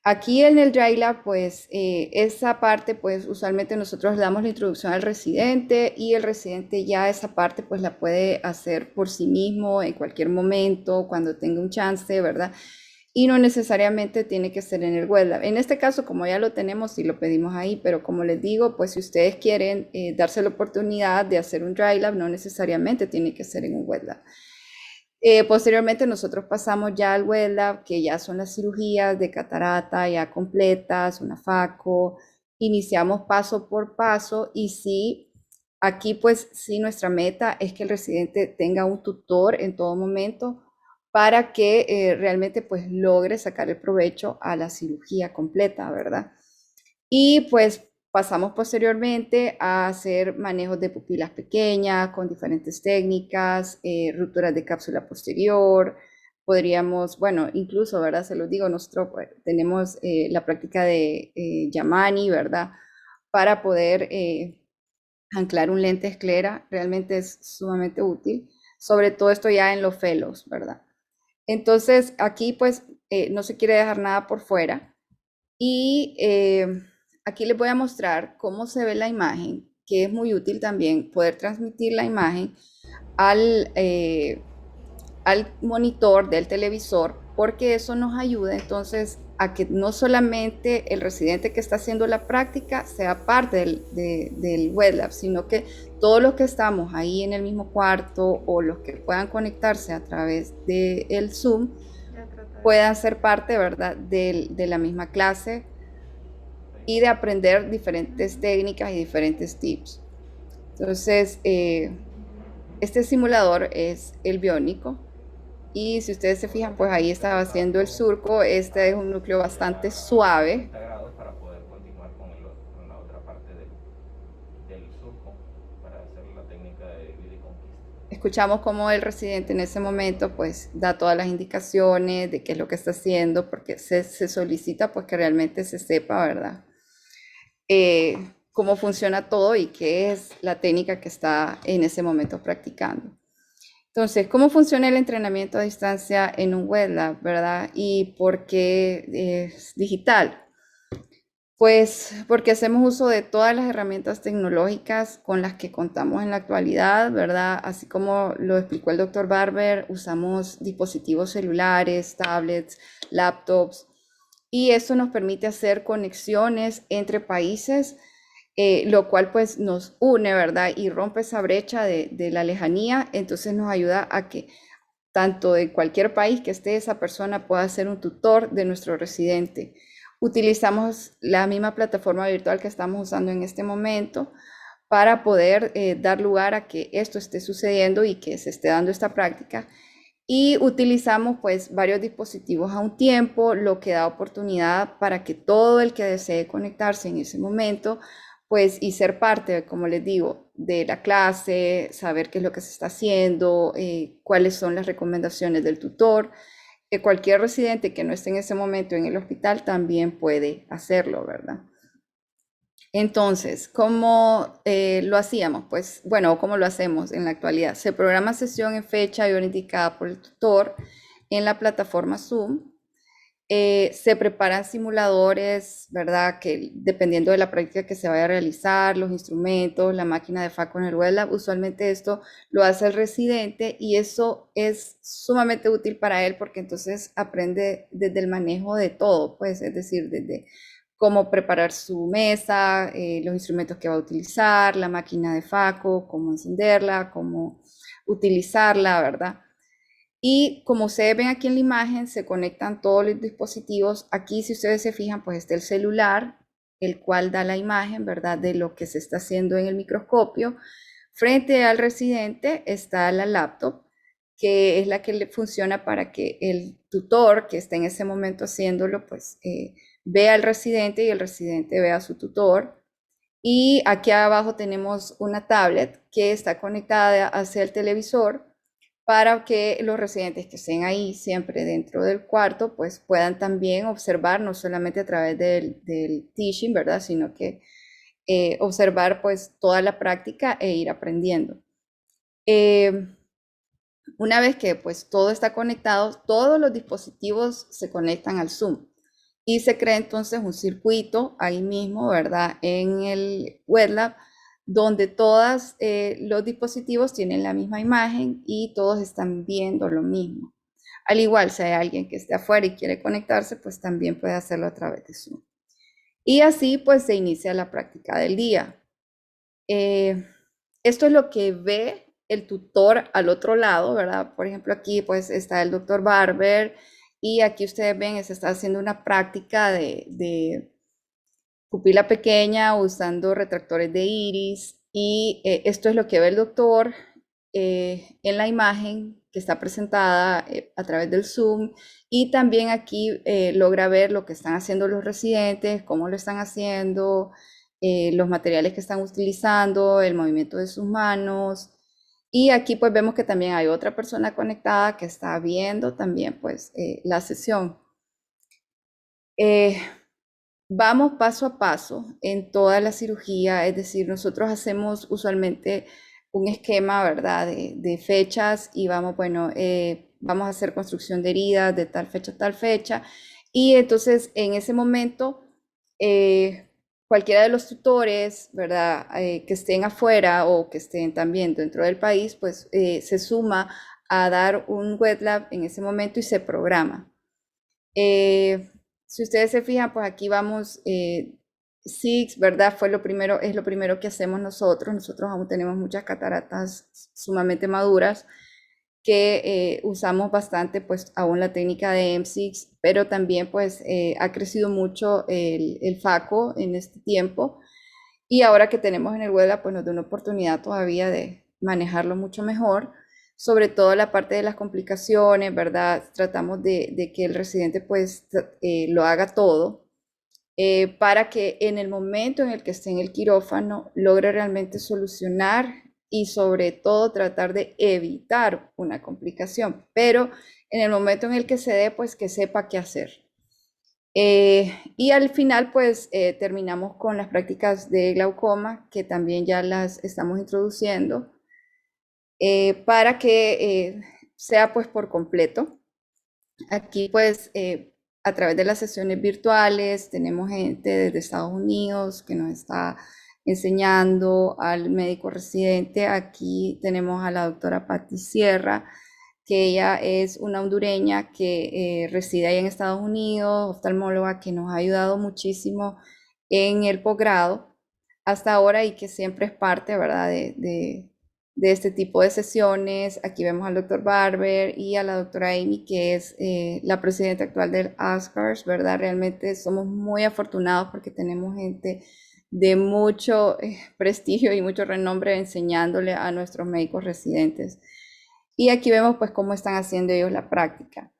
Aquí en el dry lab, pues esa parte, pues usualmente nosotros le damos la introducción al residente y el residente ya esa parte pues la puede hacer por sí mismo en cualquier momento, cuando tenga un chance, ¿verdad? Y no necesariamente tiene que ser en el wet lab. En este caso, como ya lo tenemos, sí lo pedimos ahí, pero como les digo, pues si ustedes quieren darse la oportunidad de hacer un dry lab, no necesariamente tiene que ser en un wet lab. Posteriormente nosotros pasamos ya al wet lab, que ya son las cirugías de catarata ya completas, una FACO, iniciamos paso por paso y sí, aquí pues sí nuestra meta es que el residente tenga un tutor en todo momento para que realmente pues logre sacar el provecho a la cirugía completa, ¿verdad? Y pues pasamos posteriormente a hacer manejos de pupilas pequeñas con diferentes técnicas, rupturas de cápsula posterior. Podríamos, bueno, incluso, ¿verdad? Se los digo, nosotros pues, tenemos la práctica de Yamani, ¿verdad? Para poder anclar un lente esclera, realmente es sumamente útil, sobre todo esto ya en los fellows, ¿verdad? Entonces, aquí pues no se quiere dejar nada por fuera. Y aquí les voy a mostrar cómo se ve la imagen, que es muy útil también poder transmitir la imagen al, al monitor del televisor, porque eso nos ayuda entonces a que no solamente el residente que está haciendo la práctica sea parte del wet lab, sino que todos los que estamos ahí en el mismo cuarto o los que puedan conectarse a través del Zoom puedan ser parte, ¿verdad?, de la misma clase y de aprender diferentes técnicas y diferentes tips. Entonces, este simulador es el biónico y si ustedes se fijan, pues ahí estaba haciendo el surco. Este es un núcleo bastante suave. Para poder continuar con la otra parte del surco para hacer la técnica de divide y conquista. Escuchamos cómo el residente en ese momento pues da todas las indicaciones de qué es lo que está haciendo, porque se solicita pues que realmente se sepa, ¿verdad? Cómo funciona todo y qué es la técnica que está en ese momento practicando. Entonces, ¿cómo funciona el entrenamiento a distancia en un wet lab, verdad? ¿Y por qué es digital? Pues porque hacemos uso de todas las herramientas tecnológicas con las que contamos en la actualidad, ¿verdad? Así como lo explicó el doctor Barber, usamos dispositivos celulares, tablets, laptops, y eso nos permite hacer conexiones entre países, lo cual pues nos une, ¿verdad? Y rompe esa brecha de la lejanía, entonces nos ayuda a que tanto de cualquier país que esté esa persona pueda ser un tutor de nuestro residente. Utilizamos la misma plataforma virtual que estamos usando en este momento para poder dar lugar a que esto esté sucediendo y que se esté dando esta práctica. Y utilizamos pues varios dispositivos a un tiempo, lo que da oportunidad para que todo el que desee conectarse en ese momento, pues y ser parte, como les digo, de la clase, saber qué es lo que se está haciendo, cuáles son las recomendaciones del tutor, que cualquier residente que no esté en ese momento en el hospital también puede hacerlo, ¿verdad? Entonces, ¿cómo lo hacíamos? Pues, bueno, ¿cómo lo hacemos en la actualidad? Se programa sesión en fecha y hora indicada por el tutor en la plataforma Zoom. Se preparan simuladores, ¿verdad? Que dependiendo de la práctica que se vaya a realizar, los instrumentos, la máquina de FACO en el web lab, usualmente esto lo hace el residente y eso es sumamente útil para él porque entonces aprende desde el manejo de todo, pues, es decir, desde cómo preparar su mesa, los instrumentos que va a utilizar, la máquina de FACO, cómo encenderla, cómo utilizarla, ¿verdad? Y como ustedes ven aquí en la imagen, se conectan todos los dispositivos. Aquí, si ustedes se fijan, pues está el celular, el cual da la imagen, ¿verdad?, de lo que se está haciendo en el microscopio. Frente al residente está la laptop, que es la que le funciona para que el tutor que está en ese momento haciéndolo, pues vea al residente y el residente vea a su tutor. Y aquí abajo tenemos una tablet que está conectada hacia el televisor para que los residentes que estén ahí siempre dentro del cuarto, pues puedan también observar, no solamente a través del teaching, ¿verdad? Sino que observar pues toda la práctica e ir aprendiendo. Una vez que pues todo está conectado, todos los dispositivos se conectan al Zoom y se crea entonces un circuito ahí mismo, ¿verdad? En el web lab, donde todos los dispositivos tienen la misma imagen y todos están viendo lo mismo. Al igual, si hay alguien que esté afuera y quiere conectarse, pues también puede hacerlo a través de Zoom. Y así pues se inicia la práctica del día. Esto es lo que ve el tutor al otro lado, ¿verdad? Por ejemplo, aquí pues está el doctor Barber y aquí ustedes ven, se está haciendo una práctica de pupila pequeña usando retractores de iris y esto es lo que ve el doctor en la imagen que está presentada a través del Zoom y también aquí logra ver lo que están haciendo los residentes, cómo lo están haciendo, los materiales que están utilizando, el movimiento de sus manos. Y aquí pues vemos que también hay otra persona conectada que está viendo también pues la sesión. Vamos paso a paso en toda la cirugía, es decir, nosotros hacemos usualmente un esquema, ¿verdad? De fechas y vamos, bueno, vamos a hacer construcción de heridas de tal fecha a tal fecha. Y entonces en ese momento, cualquiera de los tutores, ¿verdad? Que estén afuera o que estén también dentro del país, pues se suma a dar un web lab en ese momento y se programa. Si ustedes se fijan, pues aquí vamos, SIGS, ¿verdad? Es lo primero que hacemos nosotros. Nosotros aún tenemos muchas cataratas sumamente maduras que usamos bastante, pues aún la técnica de M6, pero también pues ha crecido mucho el FACO en este tiempo. Y ahora que tenemos en el web, pues nos da una oportunidad todavía de manejarlo mucho mejor, sobre todo la parte de las complicaciones, ¿verdad? Tratamos de que el residente pues lo haga todo para que en el momento en el que esté en el quirófano logre realmente solucionar y sobre todo tratar de evitar una complicación, pero en el momento en el que se dé, pues que sepa qué hacer. Y al final, pues terminamos con las prácticas de glaucoma, que también ya las estamos introduciendo, para que sea pues por completo. Aquí pues a través de las sesiones virtuales tenemos gente desde Estados Unidos que nos está enseñando, al médico residente. Aquí tenemos a la doctora Patti Sierra, que ella es una hondureña que reside ahí en Estados Unidos, oftalmóloga, que nos ha ayudado muchísimo en el posgrado hasta ahora y que siempre es parte, ¿verdad?, de este tipo de sesiones. Aquí vemos al doctor Barber y a la doctora Amy, que es la presidenta actual del ASCRS, ¿verdad? Realmente somos muy afortunados porque tenemos gente de mucho prestigio y mucho renombre enseñándole a nuestros médicos residentes. Y aquí vemos pues cómo están haciendo ellos la práctica.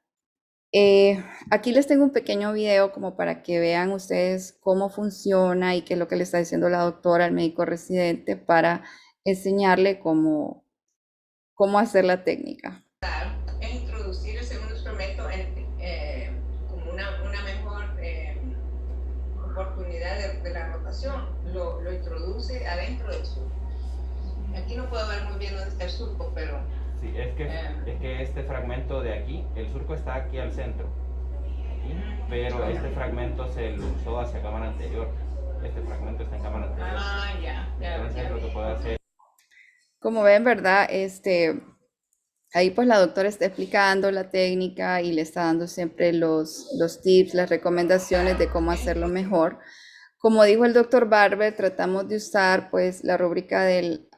Aquí les tengo un pequeño video como para que vean ustedes cómo funciona y qué es lo que le está diciendo la doctora al médico residente para enseñarle cómo hacer la técnica. Es introducir el segundo instrumento como una mejor oportunidad de la rotación. Lo introduce adentro del surco. Aquí no puedo ver muy bien dónde está el surco, pero... Sí, es que este fragmento de aquí, el surco está aquí al centro. aquí, pero este fragmento se lo usó hacia cámara anterior. Este fragmento está en cámara anterior. Ah, ya. Entonces lo que puedo hacer. Como ven, ¿verdad? Ahí pues la doctora está explicando la técnica y le está dando siempre los tips, las recomendaciones de cómo hacerlo mejor. Como dijo el doctor Barber, tratamos de usar pues la rúbrica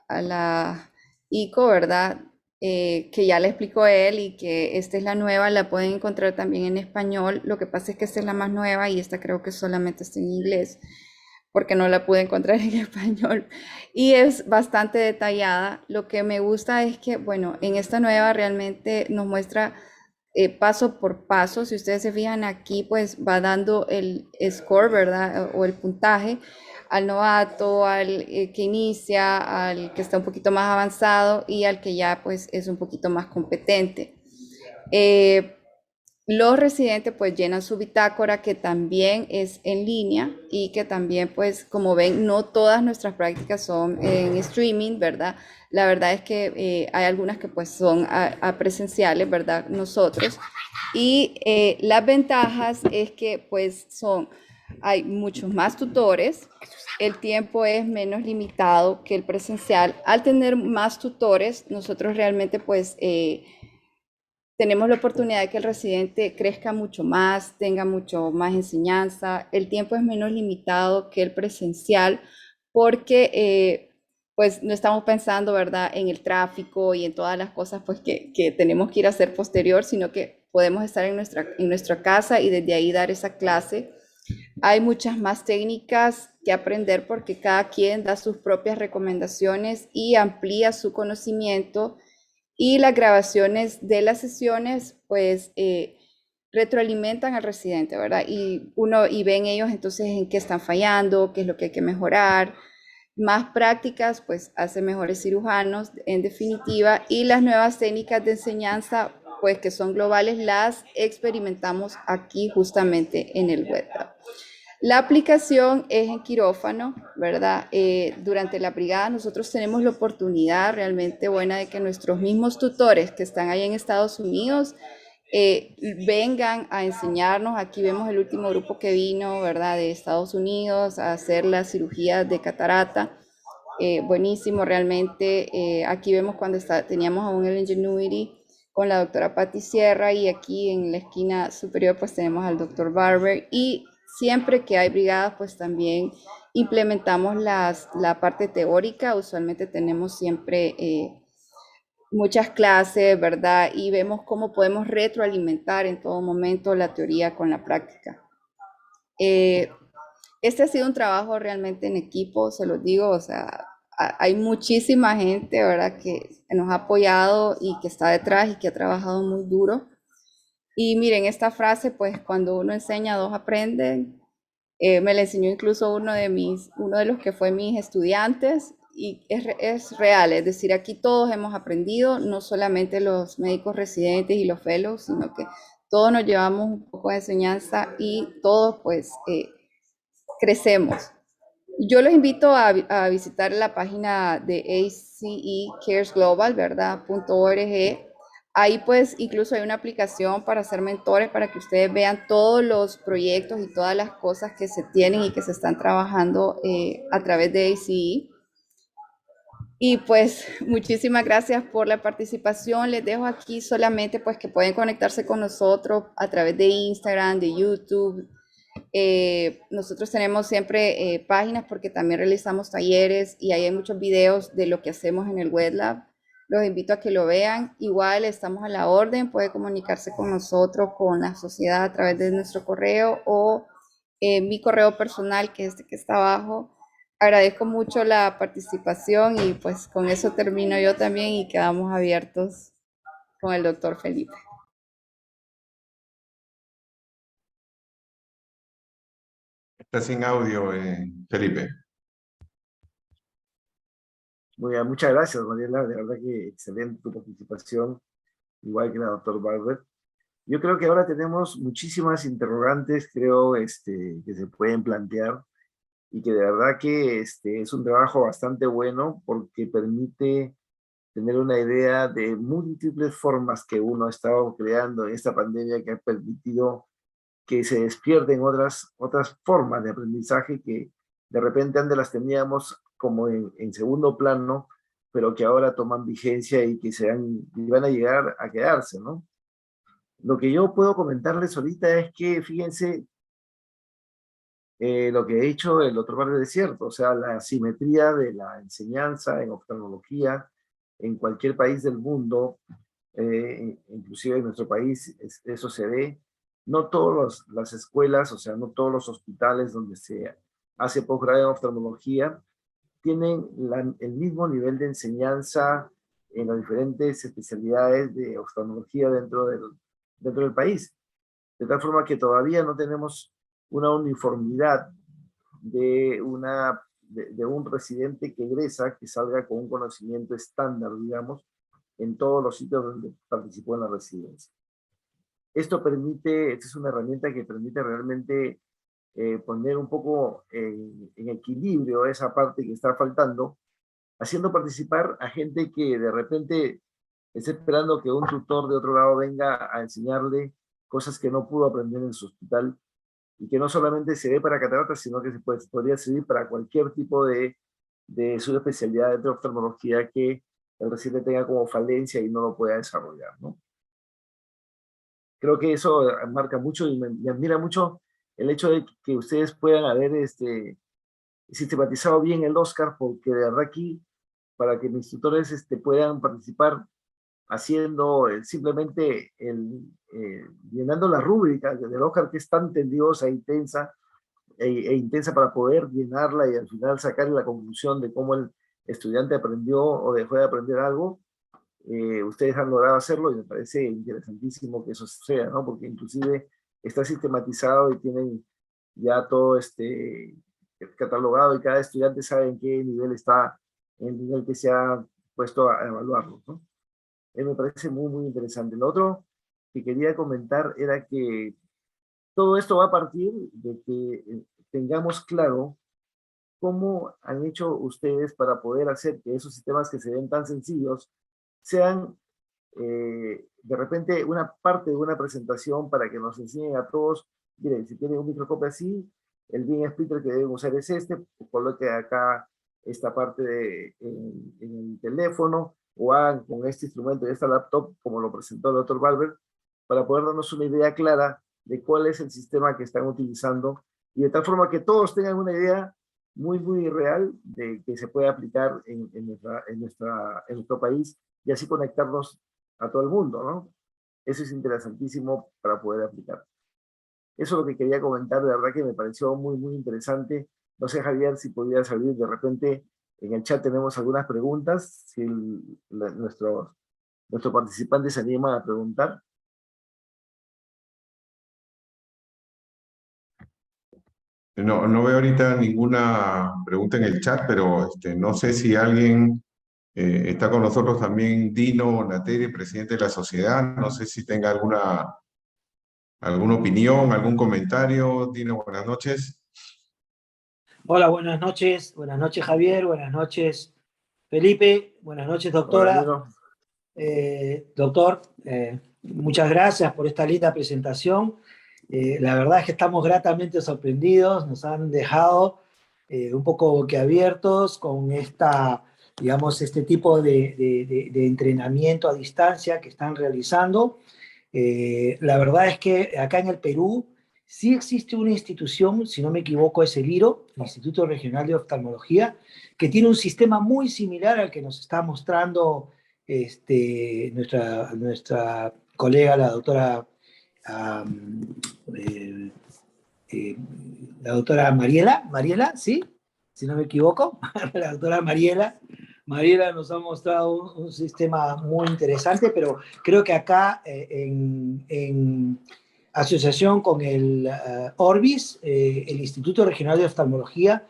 a la ICO, ¿verdad? Que ya le explicó él y que esta es la nueva, la pueden encontrar también en español. Lo que pasa es que esta es la más nueva y esta creo que solamente está en inglés, porque no la pude encontrar en español. Y es bastante detallada. Lo que me gusta es que, bueno, en esta nueva realmente nos muestra paso por paso. Si ustedes se fijan aquí, pues va dando el score, ¿verdad? O el puntaje al novato, al que inicia, al que está un poquito más avanzado y al que ya pues es un poquito más competente. Los residentes pues llenan su bitácora, que también es en línea y que también pues como ven no todas nuestras prácticas son en streaming, ¿verdad? La verdad es que hay algunas que pues son a presenciales, ¿verdad? Nosotros. Y las ventajas es que pues hay muchos más tutores, el tiempo es menos limitado que el presencial. Al tener más tutores, nosotros realmente pues tenemos la oportunidad de que el residente crezca mucho más, tenga mucho más enseñanza. El tiempo es menos limitado que el presencial porque pues no estamos pensando, ¿verdad?, en el tráfico y en todas las cosas pues que tenemos que ir a hacer posterior, sino que podemos estar en nuestra casa y desde ahí dar esa clase. Hay muchas más técnicas que aprender porque cada quien da sus propias recomendaciones y amplía su conocimiento. Y las grabaciones de las sesiones, pues, retroalimentan al residente, ¿verdad? Y ven ellos entonces en qué están fallando, qué es lo que hay que mejorar. Más prácticas, pues, hacen mejores cirujanos, en definitiva. Y las nuevas técnicas de enseñanza, pues, que son globales, las experimentamos aquí justamente en el web. La aplicación es en quirófano, ¿verdad? Durante la brigada nosotros tenemos la oportunidad realmente buena de que nuestros mismos tutores que están ahí en Estados Unidos vengan a enseñarnos. Aquí vemos el último grupo que vino, ¿verdad? De Estados Unidos a hacer la cirugía de catarata. Buenísimo, realmente. Aquí vemos cuando teníamos aún el Ingenuity con la doctora Patti Sierra y aquí en la esquina superior pues tenemos al doctor Barber y siempre que hay brigadas pues también implementamos la parte teórica. Usualmente tenemos siempre muchas clases, ¿verdad? Y vemos cómo podemos retroalimentar en todo momento la teoría con la práctica. Este ha sido un trabajo realmente en equipo, se los digo, o sea, hay muchísima gente, ¿verdad?, que nos ha apoyado y que está detrás y que ha trabajado muy duro. Y miren, esta frase, pues cuando uno enseña, dos aprenden. Me la enseñó incluso uno de los que fue mis estudiantes y es real, es decir, aquí todos hemos aprendido, no solamente los médicos residentes y los fellows, sino que todos nos llevamos un poco de enseñanza y todos pues crecemos. Yo los invito a visitar la página de ACE Cares Global, ¿verdad? .org. Ahí pues incluso hay una aplicación para ser mentores, para que ustedes vean todos los proyectos y todas las cosas que se tienen y que se están trabajando a través de ACE. Y pues muchísimas gracias por la participación. Les dejo aquí solamente pues que pueden conectarse con nosotros a través de Instagram, de YouTube. Nosotros tenemos siempre páginas porque también realizamos talleres y ahí hay muchos videos de lo que hacemos en el Web Lab. Los invito a que lo vean. Igual estamos a la orden, puede comunicarse con nosotros, con la sociedad a través de nuestro correo o mi correo personal, que es este que está abajo. Agradezco mucho la participación y pues con eso termino yo también y quedamos abiertos con el doctor Felipe. Está sin audio, Felipe. Muy bien, muchas gracias, Mariela. De verdad que excelente tu participación, igual que la doctor Barber. Yo creo que ahora tenemos muchísimas interrogantes, creo, que se pueden plantear y que de verdad que es un trabajo bastante bueno porque permite tener una idea de múltiples formas que uno ha estado creando en esta pandemia que ha permitido que se despierten otras formas de aprendizaje que de repente antes las teníamos como en segundo plano, pero que ahora toman vigencia y que van a llegar a quedarse, ¿no? Lo que yo puedo comentarles ahorita es que, fíjense, lo que ha dicho el doctor Barber es cierto, o sea, la asimetría de la enseñanza en oftalmología en cualquier país del mundo, inclusive en nuestro país, eso se ve. No todas las escuelas, o sea, no todos los hospitales donde se hace posgrado en oftalmología tienen el mismo nivel de enseñanza en las diferentes especialidades de oftalmología dentro del país. De tal forma que todavía no tenemos una uniformidad de un residente que egresa, que salga con un conocimiento estándar, digamos, en todos los sitios donde participó en la residencia. Esta es una herramienta que permite realmente poner un poco en equilibrio esa parte que está faltando, haciendo participar a gente que de repente está esperando que un tutor de otro lado venga a enseñarle cosas que no pudo aprender en su hospital y que no solamente se ve para cataratas, sino que podría servir para cualquier tipo de subespecialidad de oftalmología que el residente tenga como falencia y no lo pueda desarrollar, ¿no? Creo que eso marca mucho y me admira mucho el hecho de que ustedes puedan haber sistematizado bien el Oscar, porque de verdad aquí, para que mis tutores puedan participar haciendo simplemente llenando la rúbrica del Oscar, que es tan tediosa e intensa, intensa para poder llenarla y al final sacar la conclusión de cómo el estudiante aprendió o dejó de aprender algo. Ustedes han logrado hacerlo y me parece interesantísimo que eso suceda, ¿no? Porque inclusive está sistematizado y tienen ya todo catalogado y cada estudiante sabe en qué nivel está, en el nivel que se ha puesto a evaluarlo, ¿no? Me parece muy, muy interesante. Lo otro que quería comentar era que todo esto va a partir de que tengamos claro cómo han hecho ustedes para poder hacer que esos sistemas que se ven tan sencillos sean de repente una parte de una presentación para que nos enseñen a todos. Miren, si tienen un microscopio así, el beam splitter que deben usar es coloque acá esta parte en el teléfono, o hagan con este instrumento y esta laptop, como lo presentó el doctor Barber, para poder darnos una idea clara de cuál es el sistema que están utilizando, y de tal forma que todos tengan una idea muy, muy real de que se puede aplicar en nuestro país, y así conectarnos a todo el mundo, ¿no? Eso es interesantísimo para poder aplicar. Eso es lo que quería comentar, de verdad que me pareció muy, muy interesante. No sé, Javier, si podía salir de repente. En el chat tenemos algunas preguntas, si nuestro participante se anima a preguntar. No veo ahorita ninguna pregunta en el chat, pero no sé si alguien está con nosotros también, Dino Nateri, presidente de la sociedad. No sé si tenga alguna opinión, algún comentario. Dino, buenas noches. Hola, buenas noches Javier, buenas noches Felipe, buenas noches doctora. Doctor, muchas gracias por esta linda presentación. La verdad es que estamos gratamente sorprendidos, nos han dejado un poco boquiabiertos con este tipo de entrenamiento a distancia que están realizando. La verdad es que acá en el Perú sí existe una institución, si no me equivoco es el IRO, el Instituto Regional de Oftalmología, que tiene un sistema muy similar al que nos está mostrando nuestra colega, la doctora Mariela, ¿sí? Si no me equivoco, la doctora Mariela nos ha mostrado un sistema muy interesante, pero creo que acá en asociación con el Orbis, el Instituto Regional de Oftalmología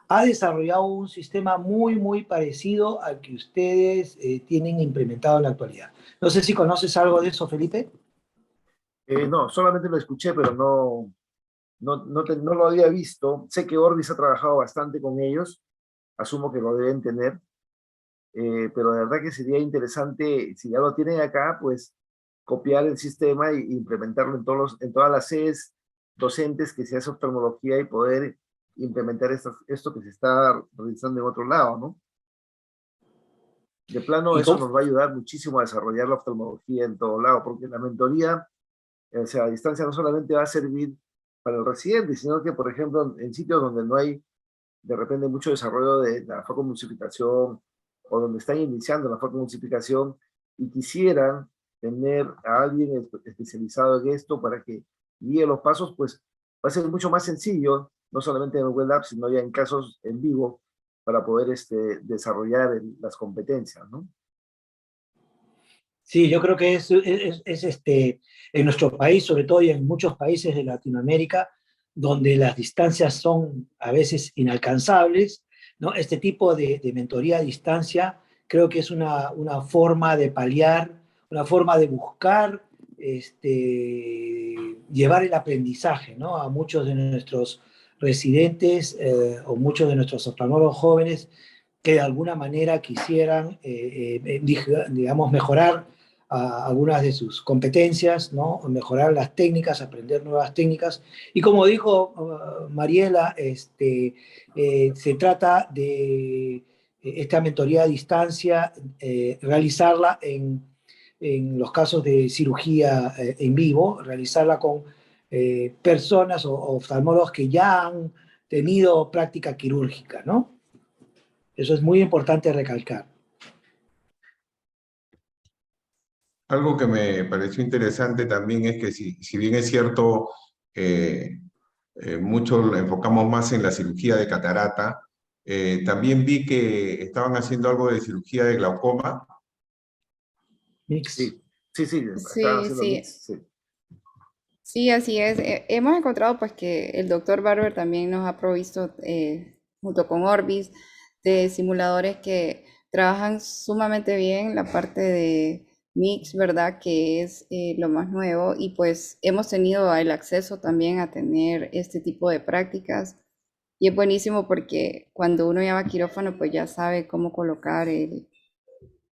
ha desarrollado un sistema muy, muy parecido al que ustedes tienen implementado en la actualidad. No sé si conoces algo de eso, Felipe. No, solamente lo escuché, pero no lo había visto. Sé que Orbis ha trabajado bastante con ellos, asumo que lo deben tener, pero de verdad que sería interesante, si ya lo tienen acá, pues copiar el sistema e implementarlo en todas las sedes docentes que se hace oftalmología y poder implementar esto que se está realizando en otro lado, ¿no? De plano, ¿Y eso cómo? nos va a ayudar muchísimo a desarrollar la oftalmología en todo lado, porque la mentoría, o sea, a distancia no solamente va a servir para el residente, sino que, por ejemplo, en sitios donde no hay de repente mucho desarrollo de la focomusificación o donde están iniciando la focomusificación y quisieran tener a alguien especializado en esto para que guíe los pasos, pues va a ser mucho más sencillo, no solamente en el web app, sino ya en casos en vivo para poder desarrollar las competencias, ¿no? Sí, yo creo que en nuestro país, sobre todo y en muchos países de Latinoamérica, donde las distancias son a veces inalcanzables, ¿no? Este tipo de mentoría a distancia creo que es una forma de paliar, una forma de buscar llevar el aprendizaje, ¿no? A muchos de nuestros residentes o muchos de nuestros oftalmólogos jóvenes que de alguna manera quisieran, digamos, mejorar algunas de sus competencias, ¿no? Mejorar las técnicas, aprender nuevas técnicas. Y como dijo Mariela, se trata de esta mentoría a distancia, realizarla en los casos de cirugía en vivo, realizarla con personas o oftalmólogos que ya han tenido práctica quirúrgica, ¿no? Eso es muy importante recalcar. Algo que me pareció interesante también es que si bien es cierto, mucho lo enfocamos más en la cirugía de catarata, también vi que estaban haciendo algo de cirugía de glaucoma. Mix. Sí, sí, sí, estaban Sí, haciendo sí. mix, sí. Sí, así es. Hemos encontrado pues que el doctor Barber también nos ha provisto, junto con Orbis, de simuladores que trabajan sumamente bien la parte de Mix, ¿verdad? Que es lo más nuevo y pues hemos tenido el acceso también a tener este tipo de prácticas y es buenísimo porque cuando uno ya va a quirófano pues ya sabe cómo colocar el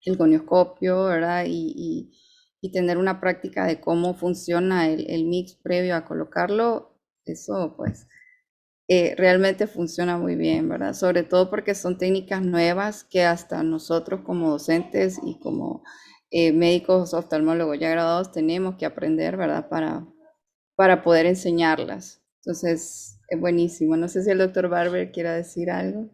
gonioscopio, ¿verdad? Y tener una práctica de cómo funciona el mix previo a colocarlo, eso pues realmente funciona muy bien, ¿verdad? Sobre todo porque son técnicas nuevas que hasta nosotros como docentes y como médicos oftalmólogos ya graduados tenemos que aprender, ¿verdad? Para poder enseñarlas. Entonces, es buenísimo. No sé si el doctor Barber quiera decir algo.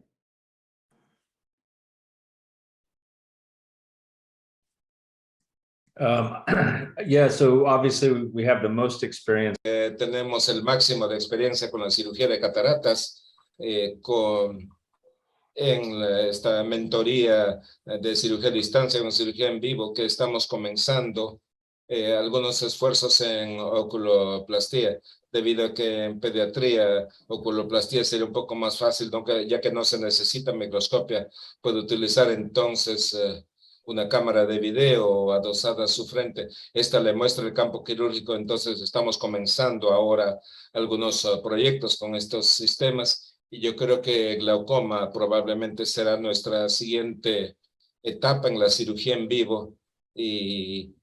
Yeah, so obviously we have the most experience. Tenemos el máximo de experiencia con la cirugía de cataratas, esta mentoría de cirugía a distancia con cirugía en vivo que estamos comenzando, algunos esfuerzos en oculoplastía, debido a que en pediatría oculoplastía sería un poco más fácil, ya que no se necesita microscopia, puede utilizar entonces una cámara de video adosada a su frente. Esta le muestra el campo quirúrgico, entonces estamos comenzando ahora algunos proyectos con estos sistemas. Y yo creo que glaucoma probablemente será nuestra siguiente etapa en la cirugía en vivo y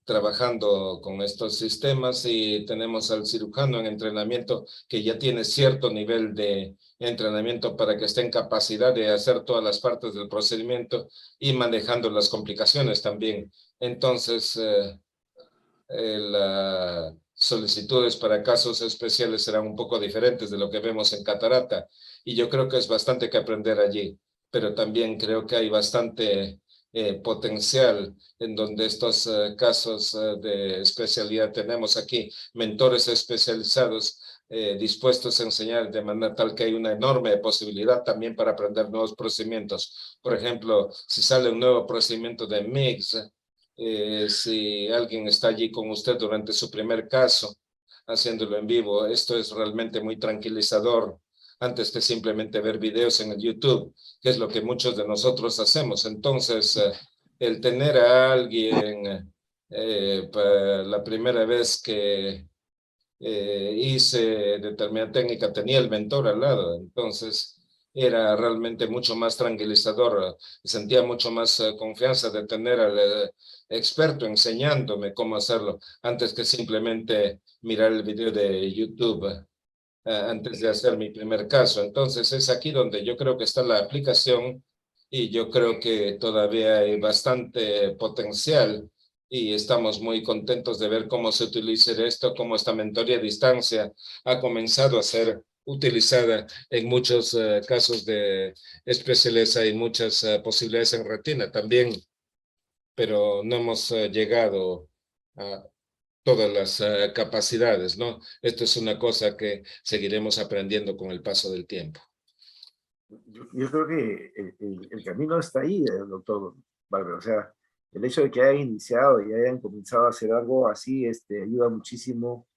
trabajando con estos sistemas, y tenemos al cirujano en entrenamiento que ya tiene cierto nivel de entrenamiento para que esté en capacidad de hacer todas las partes del procedimiento y manejando las complicaciones también. Entonces, las solicitudes para casos especiales serán un poco diferentes de lo que vemos en catarata, y yo creo que es bastante que aprender allí, pero también creo que hay bastante potencial en donde estos casos de especialidad tenemos aquí mentores especializados dispuestos a enseñar de manera tal que hay una enorme posibilidad también para aprender nuevos procedimientos. Por ejemplo, si sale un nuevo procedimiento de MIGS, si alguien está allí con usted durante su primer caso, haciéndolo en vivo, esto es realmente muy tranquilizador antes que simplemente ver videos en el YouTube, que es lo que muchos de nosotros hacemos. Entonces, el tener a alguien para la primera vez que hice determinada técnica, tenía el mentor al lado. Entonces, era realmente mucho más tranquilizador. Sentía mucho más confianza de tener al experto enseñándome cómo hacerlo, antes que simplemente mirar el video de YouTube antes de hacer mi primer caso. Entonces es aquí donde yo creo que está la aplicación y yo creo que todavía hay bastante potencial y estamos muy contentos de ver cómo se utiliza esto, cómo esta mentoría a distancia ha comenzado a ser utilizada en muchos casos de especialidad y muchas posibilidades en retina también, pero no hemos llegado a todas las capacidades, ¿no? Esto es una cosa que seguiremos aprendiendo con el paso del tiempo. Yo creo que el camino está ahí, doctor Barber. O sea, el hecho de que hayan iniciado y hayan comenzado a hacer algo así ayuda muchísimo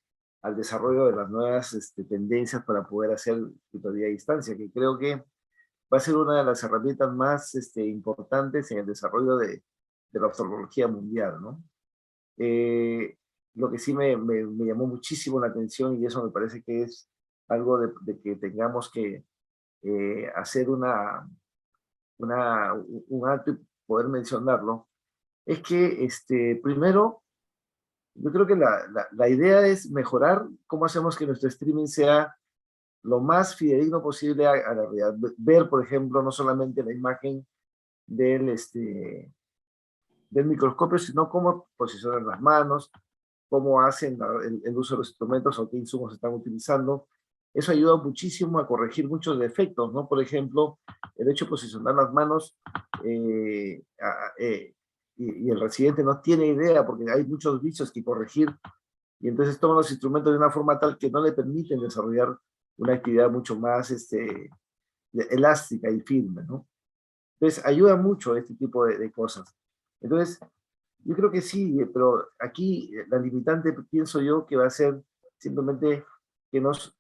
al desarrollo de las nuevas tendencias para poder hacer tutoría a distancia, que creo que va a ser una de las herramientas más importantes en el desarrollo de la oftalmología mundial, ¿no? Lo que sí me llamó muchísimo la atención, y eso me parece que es algo de que tengamos que hacer un alto y poder mencionarlo, es que primero, yo creo que la idea es mejorar cómo hacemos que nuestro streaming sea lo más fidedigno posible a la realidad. Ver, por ejemplo, no solamente la imagen del microscopio, sino cómo posicionan las manos, cómo hacen el uso de los instrumentos o qué insumos están utilizando. Eso ayuda muchísimo a corregir muchos defectos, ¿no? Por ejemplo, el hecho de posicionar las manos y el residente no tiene idea porque hay muchos vicios que corregir y entonces toman los instrumentos de una forma tal que no le permiten desarrollar una actividad mucho más elástica y firme, ¿no? Entonces ayuda mucho este tipo de cosas. Entonces, yo creo que sí, pero aquí la limitante pienso yo que va a ser simplemente que nos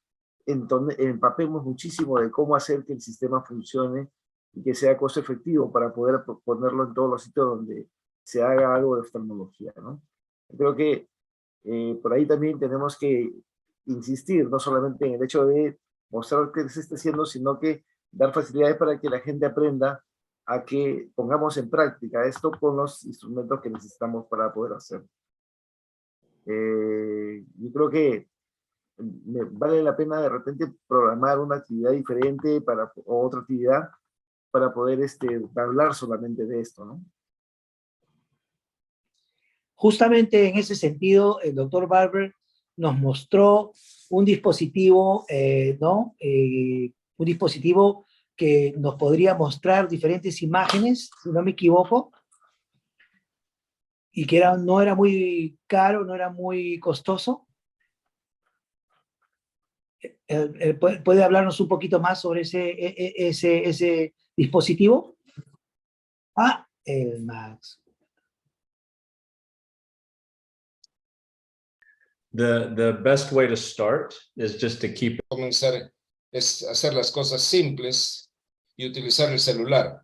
empapemos muchísimo de cómo hacer que el sistema funcione y que sea costo efectivo para poder ponerlo en todos los sitios donde se haga algo de oftalmología, ¿no? Creo que por ahí también tenemos que insistir, no solamente en el hecho de mostrar qué se está haciendo, sino que dar facilidades para que la gente aprenda a que pongamos en práctica esto con los instrumentos que necesitamos para poder hacer. Yo creo que vale la pena de repente programar una actividad diferente o otra actividad para poder hablar solamente de esto, ¿no? Justamente en ese sentido, el doctor Barber nos mostró un dispositivo, ¿no? Un dispositivo que nos podría mostrar diferentes imágenes, si no me equivoco, y que no era muy caro, no era muy costoso. ¿Puede hablarnos un poquito más sobre ese dispositivo? El Max. The best way to start is just to keep. Comenzar es hacer las cosas simples y utilizar el celular.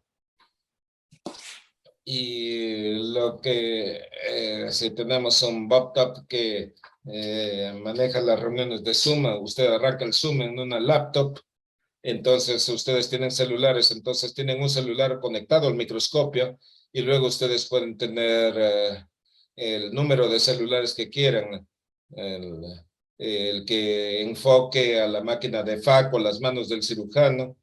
Y lo que si tenemos un laptop que maneja las reuniones de Zoom, usted arranca el Zoom en una laptop, entonces ustedes tienen celulares, entonces tienen un celular conectado al microscopio y luego ustedes pueden tener el número de celulares que quieran, el que enfoque a la máquina de FAC o las manos del cirujano.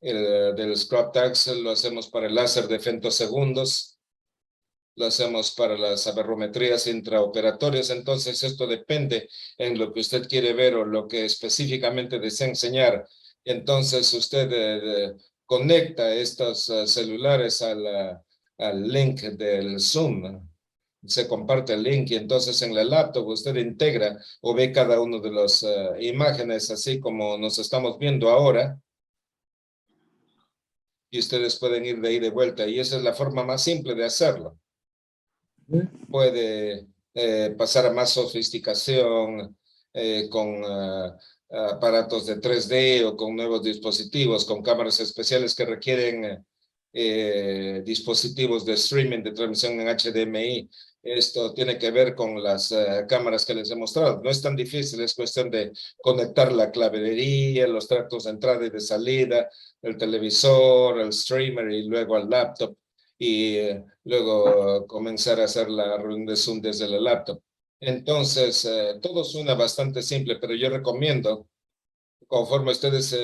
El del Scrub Tax lo hacemos para el láser de femtosegundos, lo hacemos para las aberrometrías intraoperatorias, entonces esto depende en lo que usted quiere ver o lo que específicamente desea enseñar. Entonces usted conecta estos celulares al link del Zoom, se comparte el link y entonces en la laptop usted integra o ve cada uno de las imágenes así como nos estamos viendo ahora. Y ustedes pueden ir de ahí de vuelta. Y esa es la forma más simple de hacerlo. Puede pasar a más sofisticación con aparatos de 3D o con nuevos dispositivos, con cámaras especiales que requieren dispositivos de streaming, de transmisión en HDMI. Esto tiene que ver con las cámaras que les he mostrado. No es tan difícil, es cuestión de conectar la clavería, los tractos de entrada y de salida, el televisor, el streamer y luego al laptop. Y luego comenzar a hacer la reunión de Zoom desde el laptop. Entonces, todo suena bastante simple, pero yo recomiendo, conforme ustedes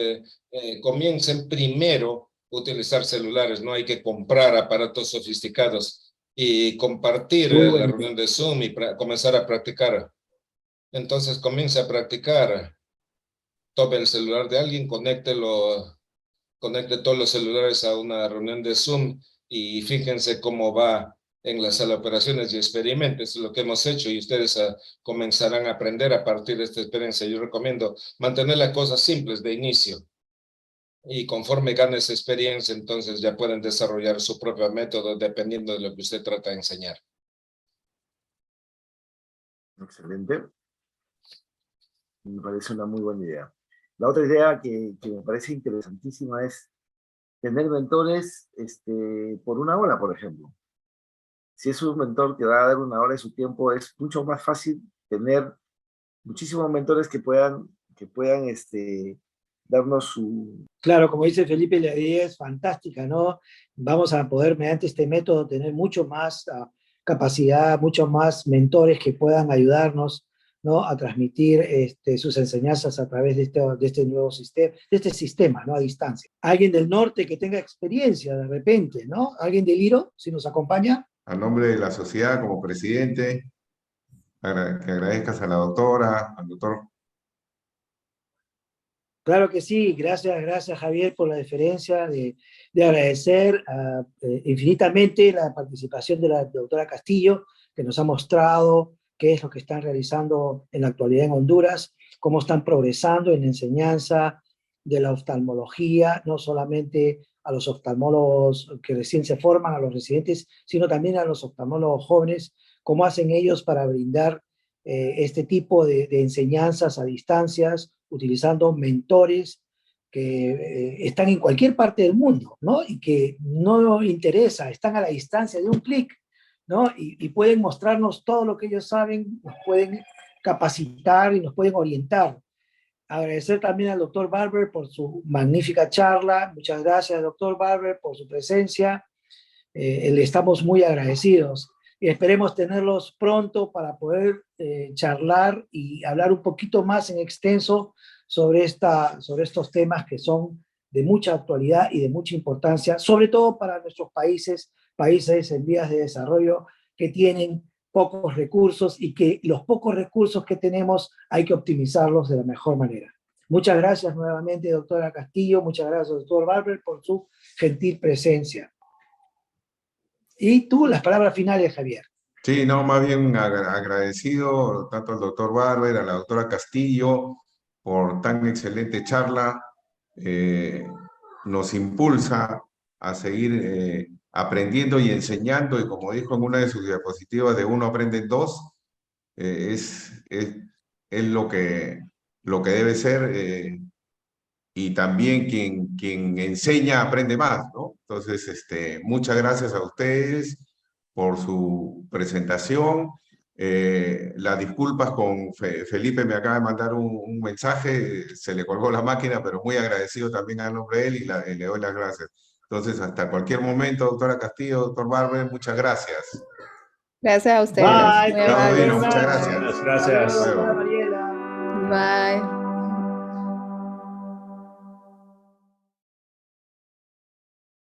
comiencen primero a utilizar celulares, no hay que comprar aparatos sofisticados y compartir la reunión de Zoom y comenzar a practicar. Entonces, comienza a practicar. Tome el celular de alguien, conecte todos los celulares a una reunión de Zoom y fíjense cómo va en la sala de operaciones y experimenten. Eso es lo que hemos hecho y ustedes comenzarán a aprender a partir de esta experiencia. Yo recomiendo mantener las cosas simples de inicio y conforme ganes experiencia, entonces ya pueden desarrollar su propio método dependiendo de lo que usted trata de enseñar. Excelente. Me parece una muy buena idea. La otra idea que me parece interesantísima es tener mentores por 1 hora, por ejemplo. Si es un mentor que va a dar 1 hora de su tiempo, es mucho más fácil tener muchísimos mentores que puedan darnos su... Claro, como dice Felipe, la idea es fantástica, ¿no? Vamos a poder, mediante este método, tener mucho más capacidad, muchos más mentores que puedan ayudarnos, ¿no? A transmitir sus enseñanzas a través de este nuevo sistema, de este sistema, ¿no? A distancia. Alguien del norte que tenga experiencia de repente, ¿no? Alguien del IRO, si nos acompaña. A nombre de la sociedad, como presidente, que agradezcas a la doctora, al doctor. Claro que sí, gracias Javier por la deferencia de agradecer infinitamente la participación de la doctora Castillo, que nos ha mostrado qué es lo que están realizando en la actualidad en Honduras, cómo están progresando en la enseñanza de la oftalmología, no solamente a los oftalmólogos que recién se forman, a los residentes, sino también a los oftalmólogos jóvenes, cómo hacen ellos para brindar este tipo de enseñanzas a distancias, utilizando mentores que están en cualquier parte del mundo, ¿no? Y que no interesa, están a la distancia de un clic, ¿no? Y pueden mostrarnos todo lo que ellos saben, nos pueden capacitar y nos pueden orientar. Agradecer también al doctor Barber por su magnífica charla. Muchas gracias, doctor Barber, por su presencia. Le estamos muy agradecidos. Y esperemos tenerlos pronto para poder charlar y hablar un poquito más en extenso sobre estos temas que son de mucha actualidad y de mucha importancia, sobre todo para nuestros países en vías de desarrollo que tienen pocos recursos y que los pocos recursos que tenemos hay que optimizarlos de la mejor manera. Muchas gracias nuevamente, doctora Castillo. Muchas gracias, doctor Barber, por su gentil presencia. Y tú, las palabras finales, Javier. Sí, no, más bien agradecido tanto al doctor Barber, a la doctora Castillo, por tan excelente charla. Nos impulsa a seguir aprendiendo y enseñando, y como dijo en una de sus diapositivas, de uno aprenden dos, es lo que debe ser, y también quien enseña aprende más, ¿no? Entonces, muchas gracias a ustedes por su presentación. Las disculpas con Felipe, me acaba de mandar un mensaje, se le colgó la máquina, pero muy agradecido también a nombre de él y le doy las gracias. Entonces, hasta cualquier momento, doctora Castillo, doctor Barber, muchas gracias. Gracias a ustedes. Bye. Muy amables. Muchas gracias. Gracias. Mariela. Bye.